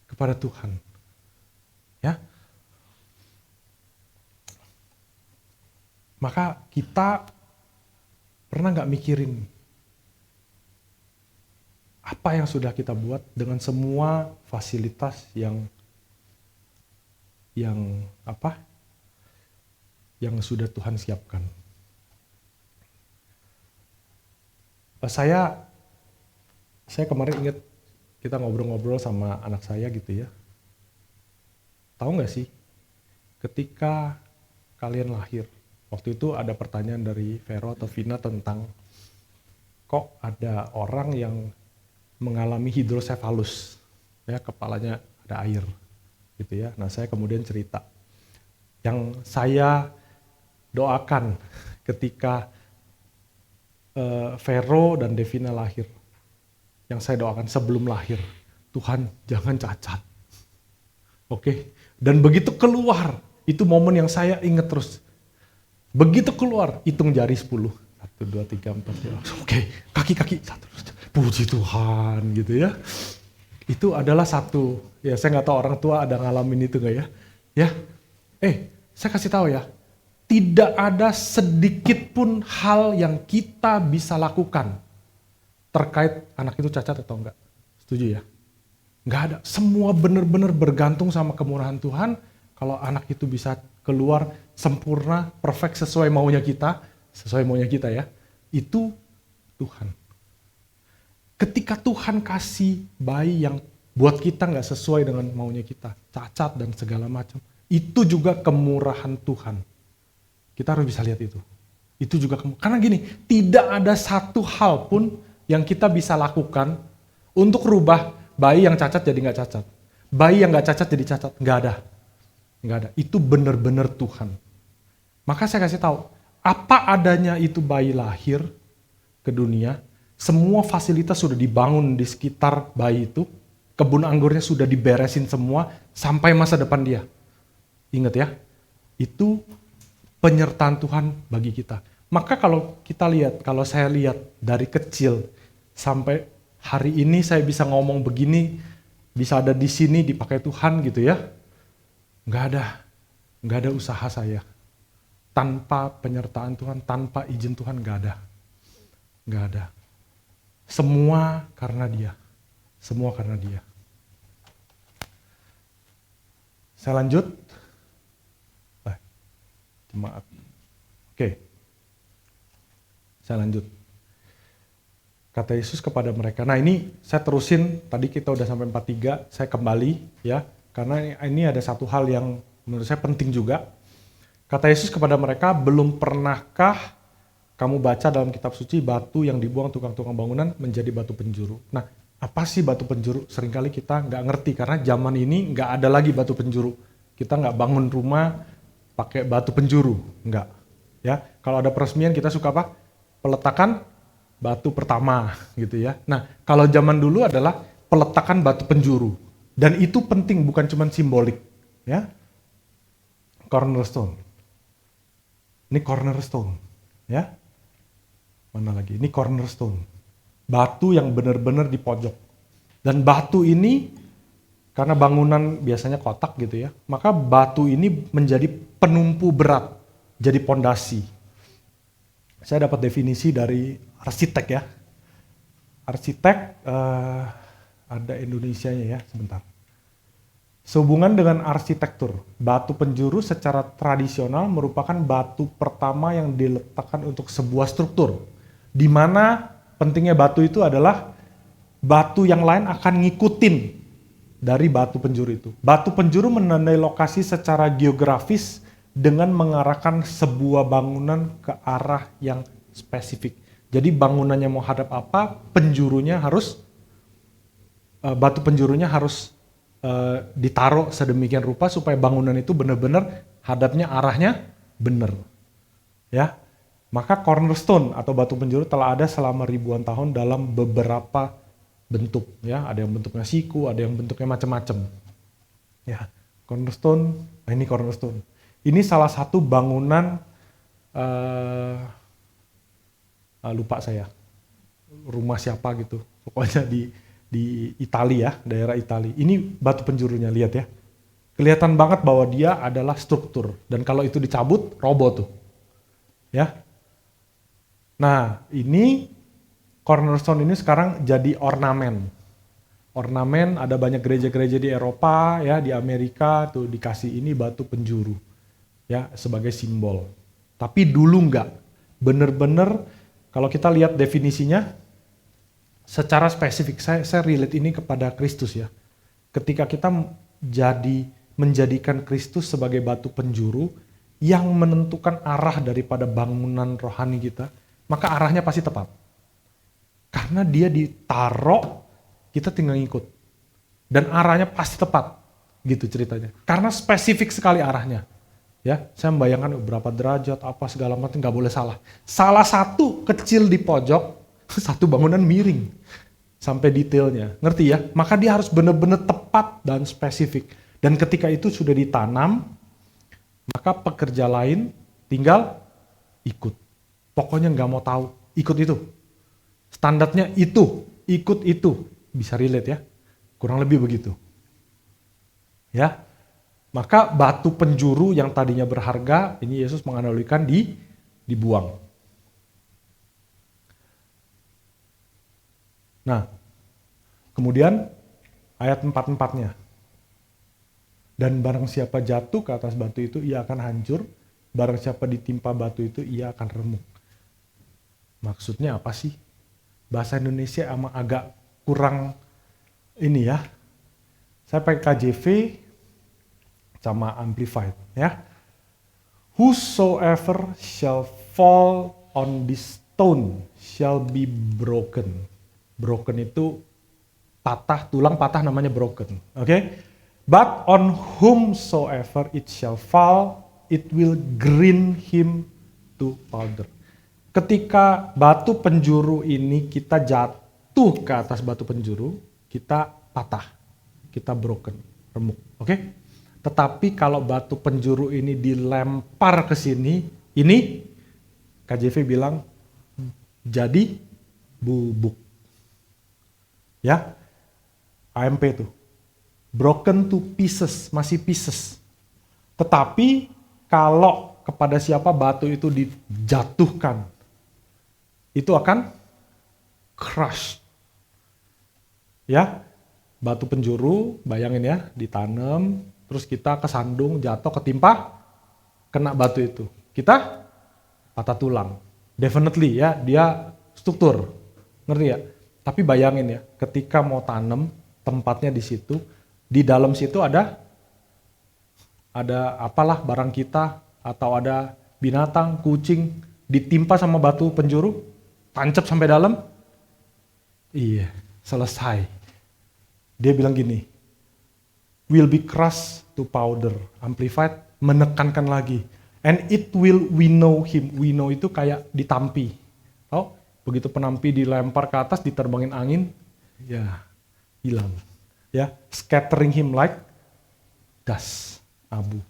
kepada Tuhan. Ya. Maka kita pernah gak mikirin apa yang sudah kita buat dengan semua fasilitas yang sudah Tuhan siapkan. Saya kemarin ingat kita ngobrol-ngobrol sama anak saya gitu ya. Tahu nggak sih, ketika kalian lahir, waktu itu ada pertanyaan dari Vero atau Vina tentang kok ada orang yang mengalami hidrosefalus, ya kepalanya ada air, gitu ya. Nah saya kemudian cerita, yang saya doakan ketika Vero dan Devina lahir, yang saya doakan sebelum lahir, Tuhan jangan cacat. Oke. Dan begitu keluar, itu momen yang saya ingat terus. Begitu keluar, hitung jari 10. 1, 2, 3, 4, 5. Oke, kaki-kaki. 1, puji Tuhan gitu ya. Itu adalah satu, ya saya nggak tahu orang tua ada ngalamin itu nggak ya. Ya, saya kasih tahu ya. Tidak ada sedikit pun hal yang kita bisa lakukan terkait anak itu cacat atau enggak. Setuju ya? Enggak ada. Semua benar-benar bergantung sama kemurahan Tuhan. Kalau anak itu bisa keluar sempurna, perfect sesuai maunya kita ya. Itu Tuhan. Ketika Tuhan kasih bayi yang buat kita nggak sesuai dengan maunya kita, cacat dan segala macam, itu juga kemurahan Tuhan. Kita harus bisa lihat itu. Itu juga karena gini, tidak ada satu hal pun yang kita bisa lakukan untuk rubah bayi yang cacat jadi nggak cacat. Bayi yang nggak cacat jadi cacat, nggak ada. Itu benar-benar Tuhan. Maka saya kasih tahu, apa adanya itu bayi lahir ke dunia, semua fasilitas sudah dibangun di sekitar bayi itu, kebun anggurnya sudah diberesin semua sampai masa depan dia. Ingat ya, itu penyertaan Tuhan bagi kita. Maka kalau saya lihat dari kecil sampai hari ini saya bisa ngomong begini, bisa ada di sini dipakai Tuhan gitu ya. Nggak ada usaha saya. Tanpa penyertaan Tuhan, tanpa izin Tuhan nggak ada. Semua karena Dia. Saya lanjut. Maaf. Oke. Saya lanjut. Kata Yesus kepada mereka. Nah ini saya terusin, tadi kita udah sampai 43, saya kembali ya. Karena ini ada satu hal yang menurut saya penting juga. Kata Yesus kepada mereka, belum pernahkah Kamu baca dalam kitab suci, batu yang dibuang tukang-tukang bangunan menjadi batu penjuru. Nah, apa sih batu penjuru? Seringkali kita nggak ngerti, karena zaman ini nggak ada lagi batu penjuru. Kita nggak bangun rumah pakai batu penjuru, nggak. Ya, kalau ada peresmian kita suka apa? Peletakan batu pertama, gitu ya. Nah, kalau zaman dulu adalah peletakan batu penjuru. Dan itu penting, bukan cuma simbolik. Ya, cornerstone. Ini cornerstone. Ya, mana lagi? Ini cornerstone. Batu yang benar-benar di pojok. Dan batu ini, karena bangunan biasanya kotak gitu ya, maka batu ini menjadi penumpu berat, jadi pondasi. Saya dapat definisi dari arsitek ya. Arsitek, ada Indonesianya ya, sebentar. Sehubungan dengan arsitektur, batu penjuru secara tradisional merupakan batu pertama yang diletakkan untuk sebuah struktur. Di mana pentingnya batu itu adalah batu yang lain akan ngikutin dari batu penjuru itu. Batu penjuru menandai lokasi secara geografis dengan mengarahkan sebuah bangunan ke arah yang spesifik. Jadi bangunannya mau hadap apa, penjurunya harus, batu penjurunya harus ditaruh sedemikian rupa supaya bangunan itu benar-benar hadapnya, arahnya benar. Ya, maka cornerstone atau batu penjuru telah ada selama ribuan tahun dalam beberapa bentuk. Ya, ada yang bentuknya siku, ada yang bentuknya macam-macam. Ya, cornerstone. Nah, ini cornerstone. Ini salah satu bangunan, lupa saya, rumah siapa gitu. Pokoknya di Italia ya, daerah Italia. Ini batu penjurunya, lihat ya. Kelihatan banget bahwa dia adalah struktur. Dan kalau itu dicabut, roboh tuh. Ya. Nah, ini cornerstone ini sekarang jadi ornamen. Ornamen, ada banyak gereja-gereja di Eropa, ya, di Amerika tuh dikasih ini batu penjuru. Ya, sebagai simbol. Tapi dulu enggak. Bener-bener kalau kita lihat definisinya, secara spesifik, saya relate ini kepada Kristus ya. Ketika kita menjadikan Kristus sebagai batu penjuru yang menentukan arah daripada bangunan rohani kita, maka arahnya pasti tepat. Karena dia ditaruh, kita tinggal ngikut. Dan arahnya pasti tepat, gitu ceritanya. Karena spesifik sekali arahnya. Ya, saya membayangkan berapa derajat, apa segala macam, nggak boleh salah. Salah satu kecil di pojok, satu bangunan miring sampai detailnya, ngerti ya? Maka dia harus benar-benar tepat dan spesifik. Dan ketika itu sudah ditanam, maka pekerja lain tinggal ikut. Pokoknya nggak mau tahu, ikut itu. Standarnya itu, ikut itu. Bisa relate ya? Kurang lebih begitu. Ya, maka batu penjuru yang tadinya berharga, ini Yesus menganalogikan dibuang. Nah, kemudian ayat 4-4-nya. Dan barang siapa jatuh ke atas batu itu, ia akan hancur. Barang siapa ditimpa batu itu, ia akan remuk. Maksudnya apa sih? Bahasa Indonesia emang agak kurang ini ya. Saya pakai KJV sama Amplified ya. Whosoever shall fall on this stone shall be broken. Broken itu patah, tulang patah namanya broken. Oke? But on whomsoever it shall fall, it will grind him to powder. Ketika batu penjuru ini kita jatuh ke atas batu penjuru, kita patah, kita broken, remuk. Oke? Tetapi kalau batu penjuru ini dilempar ke sini, ini KJV bilang jadi bubuk. Ya, AMP itu broken to pieces, masih pieces. Tetapi kalau kepada siapa batu itu dijatuhkan, itu akan crush. Ya, batu penjuru, bayangin ya, ditanam, terus kita kesandung, jatuh, ketimpa, kena batu itu. Kita patah tulang. Definitely ya, dia struktur. Ngerti ya? Tapi bayangin ya, ketika mau tanam, tempatnya di situ, di dalam situ ada apalah barang kita, atau ada binatang, kucing, ditimpa sama batu penjuru, tancap sampai dalam. Iya, selesai. Dia bilang gini, will be crushed to powder. Amplified, menekankan lagi. And it will winnow him. Winnow itu kayak ditampi. Tahu? Begitu penampi dilempar ke atas, diterbangin angin, ya hilang. Ya, scattering him like dust, abu.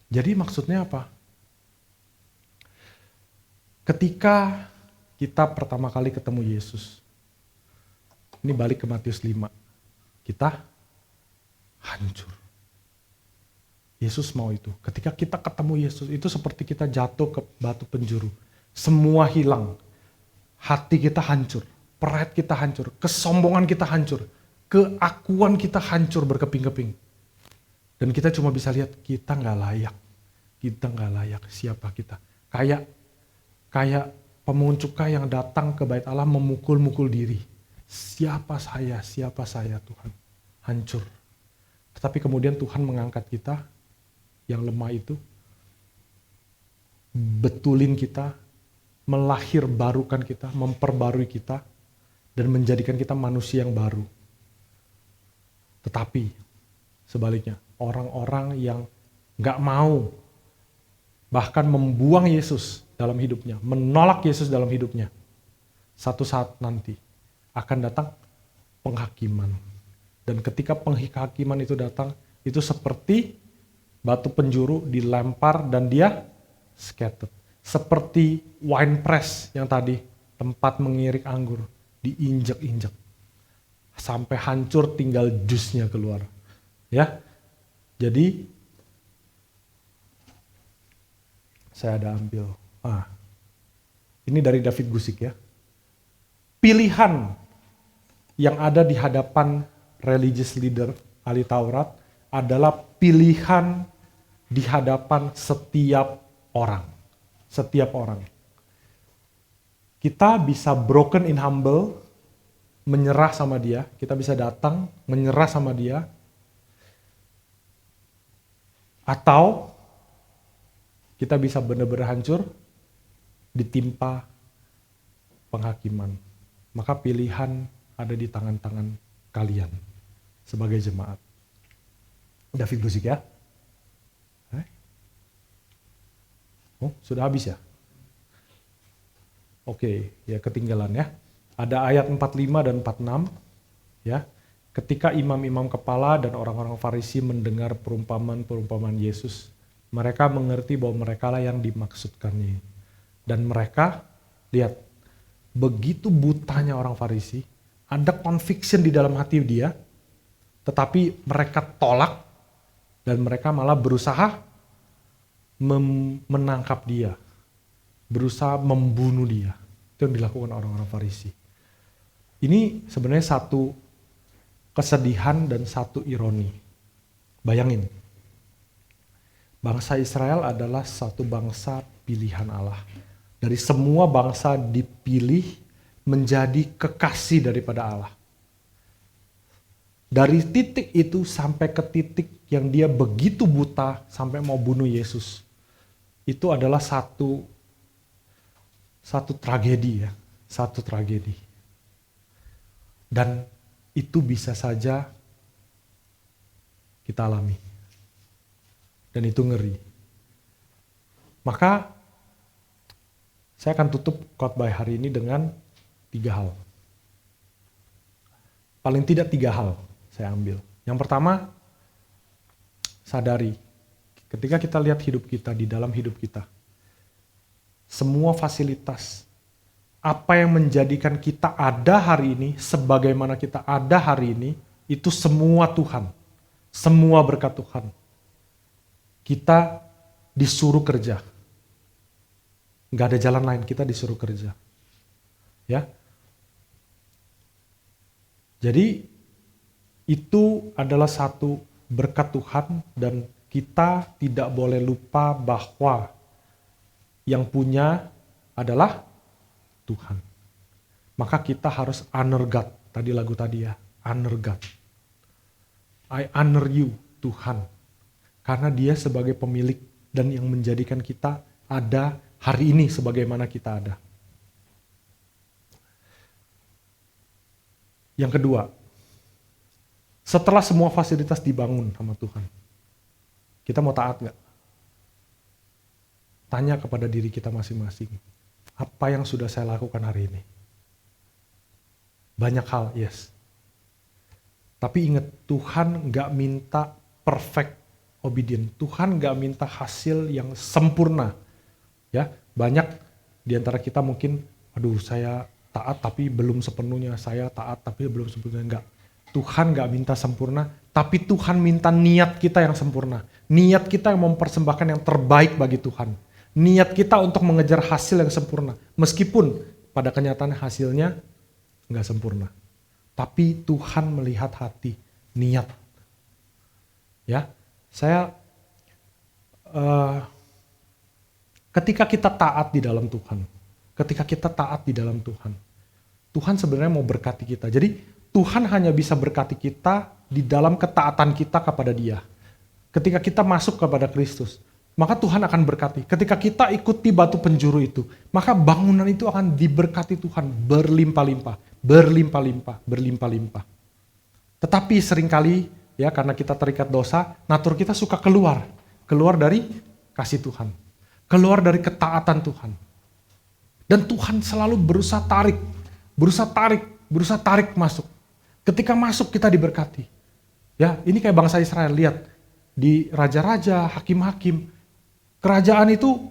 Jadi maksudnya apa? Ketika kita pertama kali ketemu Yesus, ini balik ke Matius 5, kita hancur. Yesus mau itu. Ketika kita ketemu Yesus, itu seperti kita jatuh ke batu penjuru. Semua hilang. Hati kita hancur. Pride kita hancur. Kesombongan kita hancur. Keakuan kita hancur berkeping-keping. Dan kita cuma bisa lihat, kita gak layak. Kita gak layak. Siapa kita? Kayak pemungut cukai yang datang ke bait Allah memukul-mukul diri. Siapa saya Tuhan? Hancur. Tetapi kemudian Tuhan mengangkat kita yang lemah itu, betulin kita, melahir barukan kita, memperbarui kita, dan menjadikan kita manusia yang baru. Tetapi sebaliknya, orang-orang yang gak mau, bahkan membuang Yesus dalam hidupnya, menolak Yesus dalam hidupnya, satu saat nanti akan datang penghakiman. Dan ketika penghakiman itu datang, itu seperti batu penjuru dilempar dan dia scattered. Seperti wine press yang tadi, tempat mengirik anggur, diinjak-injak. Sampai hancur tinggal jusnya keluar. Ya, jadi saya ada ambil. Ini dari David Guzik ya. Pilihan yang ada di hadapan religious leader ahli Taurat adalah pilihan di hadapan setiap orang. Setiap orang. Kita bisa broken in humble, menyerah sama dia. Kita bisa datang, menyerah sama dia. Atau kita bisa benar-benar hancur, ditimpa penghakiman. Maka pilihan ada di tangan-tangan kalian sebagai jemaat. David Guzik ya. Oh, sudah habis ya? Oke, ya ketinggalan ya. Ada ayat 45 dan 46 ya. Ketika imam-imam kepala dan orang-orang Farisi mendengar perumpamaan Yesus, mereka mengerti bahwa mereka lah yang dimaksudkannya. Dan mereka, lihat, begitu butanya orang Farisi, ada conviction di dalam hati dia, tetapi mereka tolak dan mereka malah berusaha menangkap dia, berusaha membunuh dia. Itu yang dilakukan orang-orang Farisi. Ini sebenarnya satu kesedihan dan satu ironi. Bayangin, bangsa Israel adalah satu bangsa pilihan Allah. Dari semua bangsa dipilih menjadi kekasih daripada Allah. Dari titik itu sampai ke titik yang dia begitu buta sampai mau bunuh Yesus. Itu adalah satu tragedi ya, satu tragedi. Dan itu bisa saja kita alami. Dan itu ngeri. Maka saya akan tutup khotbah hari ini dengan 3 hal. Paling tidak 3 hal saya ambil. Yang pertama, sadari ketika kita lihat hidup kita, di dalam hidup kita, semua fasilitas, apa yang menjadikan kita ada hari ini, sebagaimana kita ada hari ini, itu semua Tuhan. Semua berkat Tuhan. Kita disuruh kerja. Gak ada jalan lain, kita disuruh kerja. Ya. Jadi, itu adalah satu berkat Tuhan dan kita tidak boleh lupa bahwa yang punya adalah Tuhan. Maka kita harus honor God. Tadi lagu tadi ya, honor God. I honor you, Tuhan. Karena dia sebagai pemilik dan yang menjadikan kita ada hari ini sebagaimana kita ada. Yang kedua, setelah semua fasilitas dibangun sama Tuhan, kita mau taat gak? Tanya kepada diri kita masing-masing, apa yang sudah saya lakukan hari ini? Banyak hal, yes. Tapi ingat, Tuhan gak minta perfect obedient. Tuhan gak minta hasil yang sempurna. Ya, banyak di antara kita mungkin, aduh saya taat tapi belum sepenuhnya, saya taat tapi belum sepenuhnya. Enggak. Tuhan gak minta sempurna, tapi Tuhan minta niat kita yang sempurna. Niat kita yang mempersembahkan yang terbaik bagi Tuhan. Niat kita untuk mengejar hasil yang sempurna. Meskipun pada kenyataannya hasilnya gak sempurna. Tapi Tuhan melihat hati, niat. Ya, saya ketika kita taat di dalam Tuhan, Tuhan sebenarnya mau berkati kita. Jadi Tuhan hanya bisa berkati kita di dalam ketaatan kita kepada Dia. Ketika kita masuk kepada Kristus, maka Tuhan akan berkati. Ketika kita ikuti batu penjuru itu, maka bangunan itu akan diberkati Tuhan berlimpah-limpah. Tetapi seringkali ya karena kita terikat dosa, natur kita suka keluar dari kasih Tuhan. Keluar dari ketaatan Tuhan. Dan Tuhan selalu berusaha tarik masuk. Ketika masuk kita diberkati. Ya, ini kayak bangsa Israel, lihat di raja-raja, hakim-hakim, kerajaan itu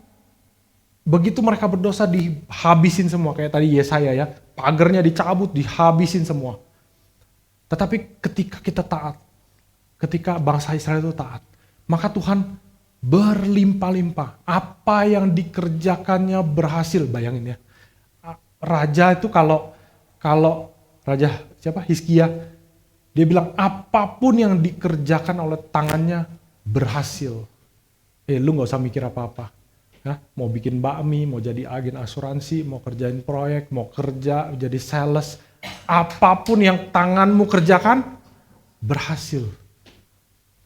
begitu mereka berdosa dihabisin semua, kayak tadi Yesaya ya, pagernya dicabut, dihabisin semua. Tetapi ketika kita taat, ketika bangsa Israel itu taat, maka Tuhan berlimpah-limpah. Apa yang dikerjakannya berhasil, bayangin ya. Raja itu kalau Raja Hizkia, dia bilang apapun yang dikerjakan oleh tangannya berhasil. Lu gak usah mikir apa-apa. Ya, mau bikin bakmi, mau jadi agen asuransi, mau kerjain proyek, mau kerja jadi sales, apapun yang tanganmu kerjakan berhasil.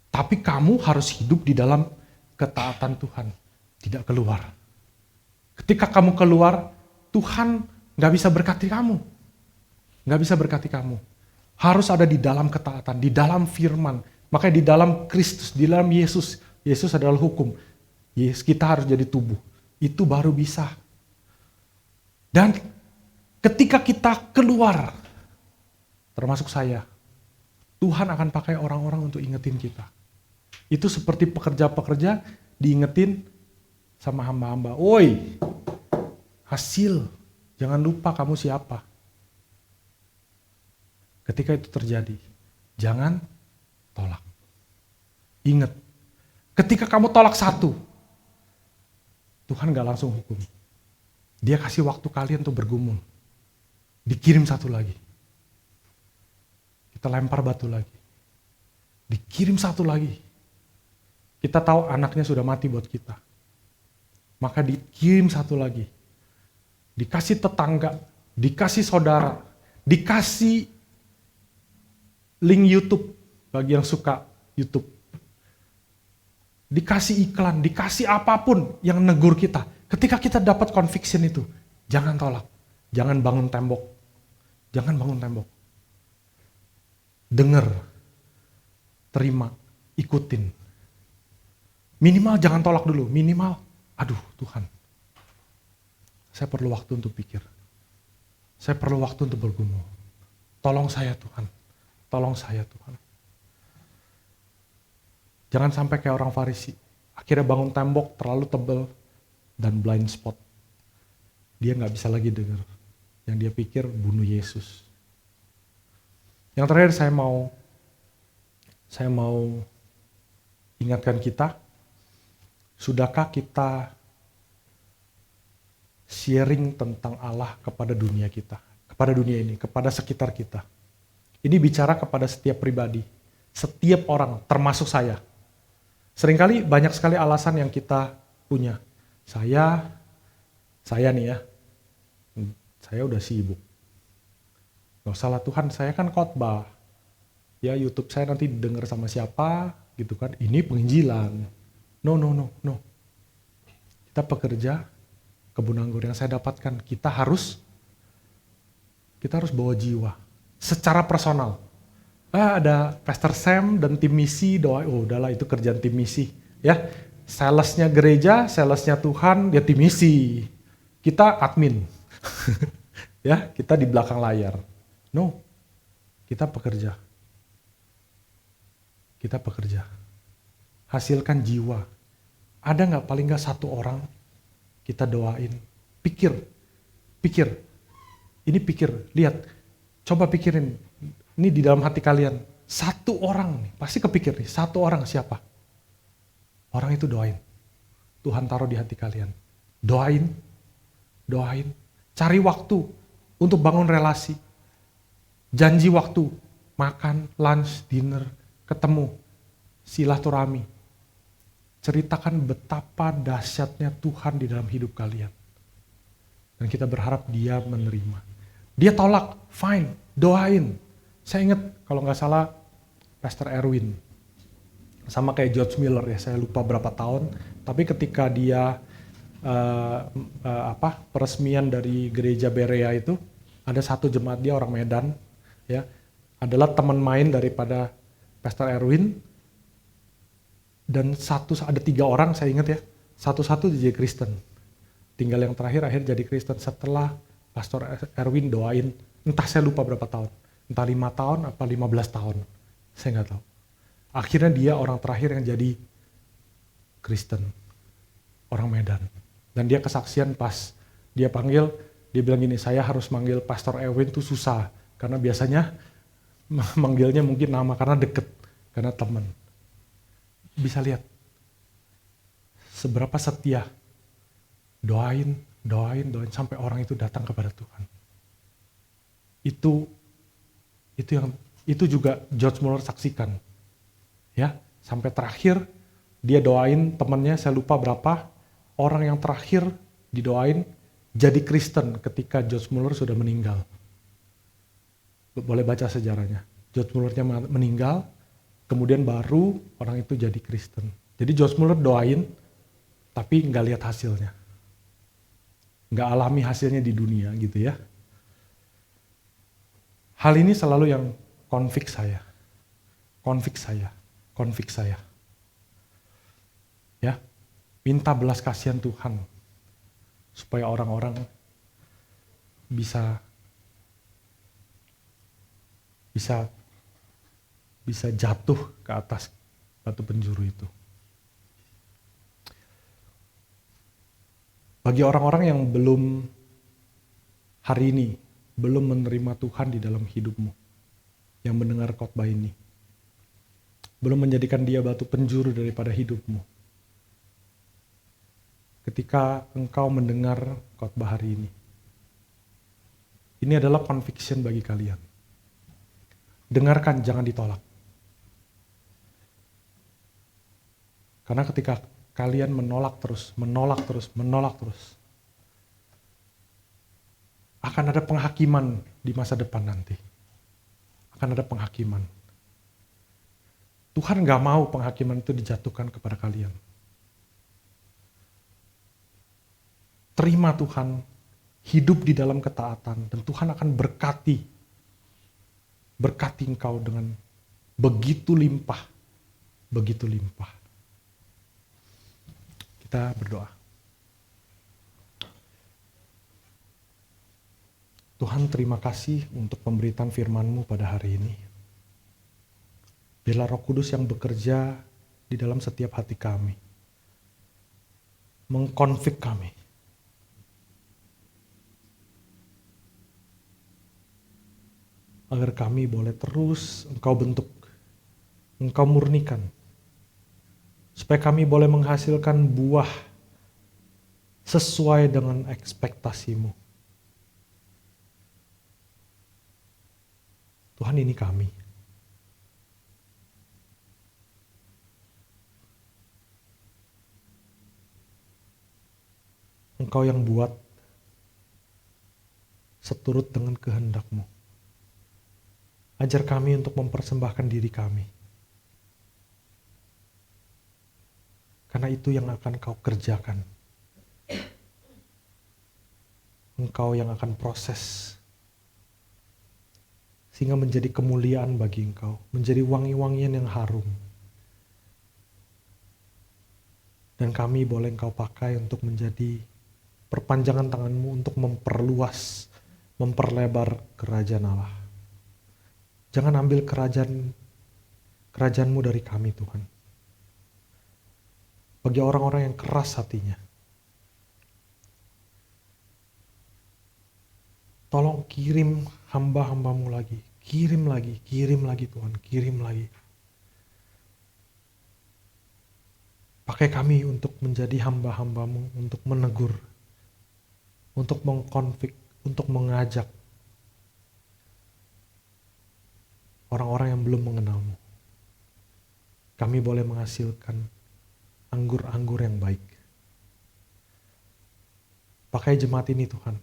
Tapi kamu harus hidup di dalam ketaatan Tuhan, tidak keluar. Ketika kamu keluar, Tuhan gak bisa berkati kamu. Harus ada di dalam ketaatan, di dalam firman. Makanya di dalam Kristus, di dalam Yesus. Yesus adalah hukum. Yes, kita harus jadi tubuh. Itu baru bisa. Dan ketika kita keluar, termasuk saya, Tuhan akan pakai orang-orang untuk ingetin kita. Itu seperti pekerja-pekerja diingetin sama hamba-hamba. Woi, hasil, jangan lupa kamu siapa. Ketika itu terjadi, jangan tolak. Ingat, ketika kamu tolak satu, Tuhan gak langsung hukum. Dia kasih waktu kalian untuk bergumul. Dikirim satu lagi. Kita lempar batu lagi. Dikirim satu lagi. Kita tahu anaknya sudah mati buat kita. Maka dikirim satu lagi. Dikasih tetangga, dikasih saudara, dikasih link YouTube bagi yang suka YouTube. Dikasih iklan, dikasih apapun yang negur kita. Ketika kita dapat conviction itu, jangan tolak. Jangan bangun tembok. Dengar, terima, ikutin. Minimal jangan tolak dulu, minimal, aduh Tuhan, saya perlu waktu untuk pikir. Saya perlu waktu untuk bergumul. Tolong saya Tuhan. Jangan sampai kayak orang Farisi. Akhirnya bangun tembok terlalu tebal dan blind spot. Dia gak bisa lagi dengar. Yang dia pikir bunuh Yesus. Yang terakhir saya mau ingatkan kita. Sudahkah kita sharing tentang Allah kepada dunia kita, kepada dunia ini, kepada sekitar kita? Ini bicara kepada setiap pribadi, setiap orang, termasuk saya. Seringkali banyak sekali alasan yang kita punya. Saya nih ya, saya udah sibuk. Gak usah lah Tuhan, saya kan khotbah. Ya YouTube saya nanti denger sama siapa gitu kan. Ini penginjilan. No. Kita pekerja, kebun anggur yang saya dapatkan, kita harus bawa jiwa secara personal. Ada Pastor Sam dan tim misi doa, udahlah itu kerjaan tim misi. Ya, salesnya gereja, salesnya Tuhan, dia tim misi. Kita admin. Ya, kita di belakang layar. No, kita pekerja. Kita pekerja. Hasilkan jiwa. Ada nggak paling nggak satu orang kita doain? Pikir. Ini pikir, lihat. Coba pikirin. Ini di dalam hati kalian. Satu orang nih, pasti kepikir nih. Satu orang siapa? Orang itu doain. Tuhan taruh di hati kalian. Doain. Cari waktu untuk bangun relasi. Janji waktu. Makan, lunch, dinner, ketemu. Silaturahmi. Ceritakan betapa dahsyatnya Tuhan di dalam hidup kalian. Dan kita berharap dia menerima. Dia tolak, fine, doain. Saya ingat kalau nggak salah Pastor Erwin. Sama kayak George Miller ya, saya lupa berapa tahun. Tapi ketika dia peresmian dari gereja Berea itu, ada satu jemaat dia orang Medan, ya, adalah teman main daripada Pastor Erwin. Dan ada 3 orang saya ingat ya, satu-satu jadi Kristen. Tinggal yang terakhir akhir jadi Kristen setelah Pastor Erwin doain, entah saya lupa berapa tahun, entah 5 tahun apa 15 tahun, saya nggak tahu. Akhirnya dia orang terakhir yang jadi Kristen, orang Medan. Dan dia kesaksian pas dia panggil, dia bilang gini, saya harus manggil Pastor Erwin tuh susah, karena biasanya manggilnya mungkin nama karena deket, karena teman. Bisa lihat seberapa setia, doain sampai orang itu datang kepada Tuhan. Itu juga George Mueller saksikan, ya, sampai terakhir dia doain temannya, saya lupa berapa orang yang terakhir didoain jadi Kristen ketika George Mueller sudah meninggal. Boleh baca sejarahnya. George Mueller-nya meninggal, kemudian baru orang itu jadi Kristen. Jadi George Mueller doain, tapi nggak lihat hasilnya. Nggak alami hasilnya di dunia gitu ya. Hal ini selalu yang konflik saya. Ya, minta belas kasihan Tuhan. Supaya orang-orang bisa jatuh ke atas batu penjuru itu. Bagi orang-orang yang hari ini belum menerima Tuhan di dalam hidupmu, yang mendengar khotbah ini, belum menjadikan dia batu penjuru daripada hidupmu. Ketika engkau mendengar khotbah hari ini adalah conviction bagi kalian. Dengarkan, jangan ditolak. Karena ketika kalian menolak terus, akan ada penghakiman di masa depan nanti. Akan ada penghakiman. Tuhan gak mau penghakiman itu dijatuhkan kepada kalian. Terima Tuhan, hidup di dalam ketaatan, dan Tuhan akan berkati engkau dengan begitu limpah. Kita berdoa. Tuhan, terima kasih untuk pemberitaan firman-Mu pada hari ini. Biarlah Roh Kudus yang bekerja di dalam setiap hati kami, mengkonflik kami. Agar kami boleh terus Engkau bentuk, Engkau murnikan. Supaya kami boleh menghasilkan buah sesuai dengan ekspektasi-Mu. Tuhan, ini kami. Engkau yang buat seturut dengan kehendak-Mu. Ajar kami untuk mempersembahkan diri kami. Karena itu yang akan Kau kerjakan. Engkau yang akan proses sehingga menjadi kemuliaan bagi Engkau, menjadi wangi-wangian yang harum. Dan kami boleh Engkau pakai untuk menjadi perpanjangan tangan-Mu untuk memperluas, memperlebar kerajaan Allah. Jangan ambil kerajaan-Mu dari kami, Tuhan. Bagi orang-orang yang keras hatinya, tolong kirim hamba-hamba-Mu lagi. Kirim lagi Tuhan, kirim lagi. Pakai kami untuk menjadi hamba-hamba-Mu, untuk menegur, untuk mengkonflik, untuk mengajak orang-orang yang belum mengenal-Mu. Kami boleh menghasilkan anggur-anggur yang baik. Pakai jemaat ini Tuhan.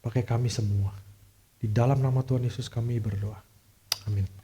Pakai kami semua. Di dalam nama Tuhan Yesus kami berdoa. Amin.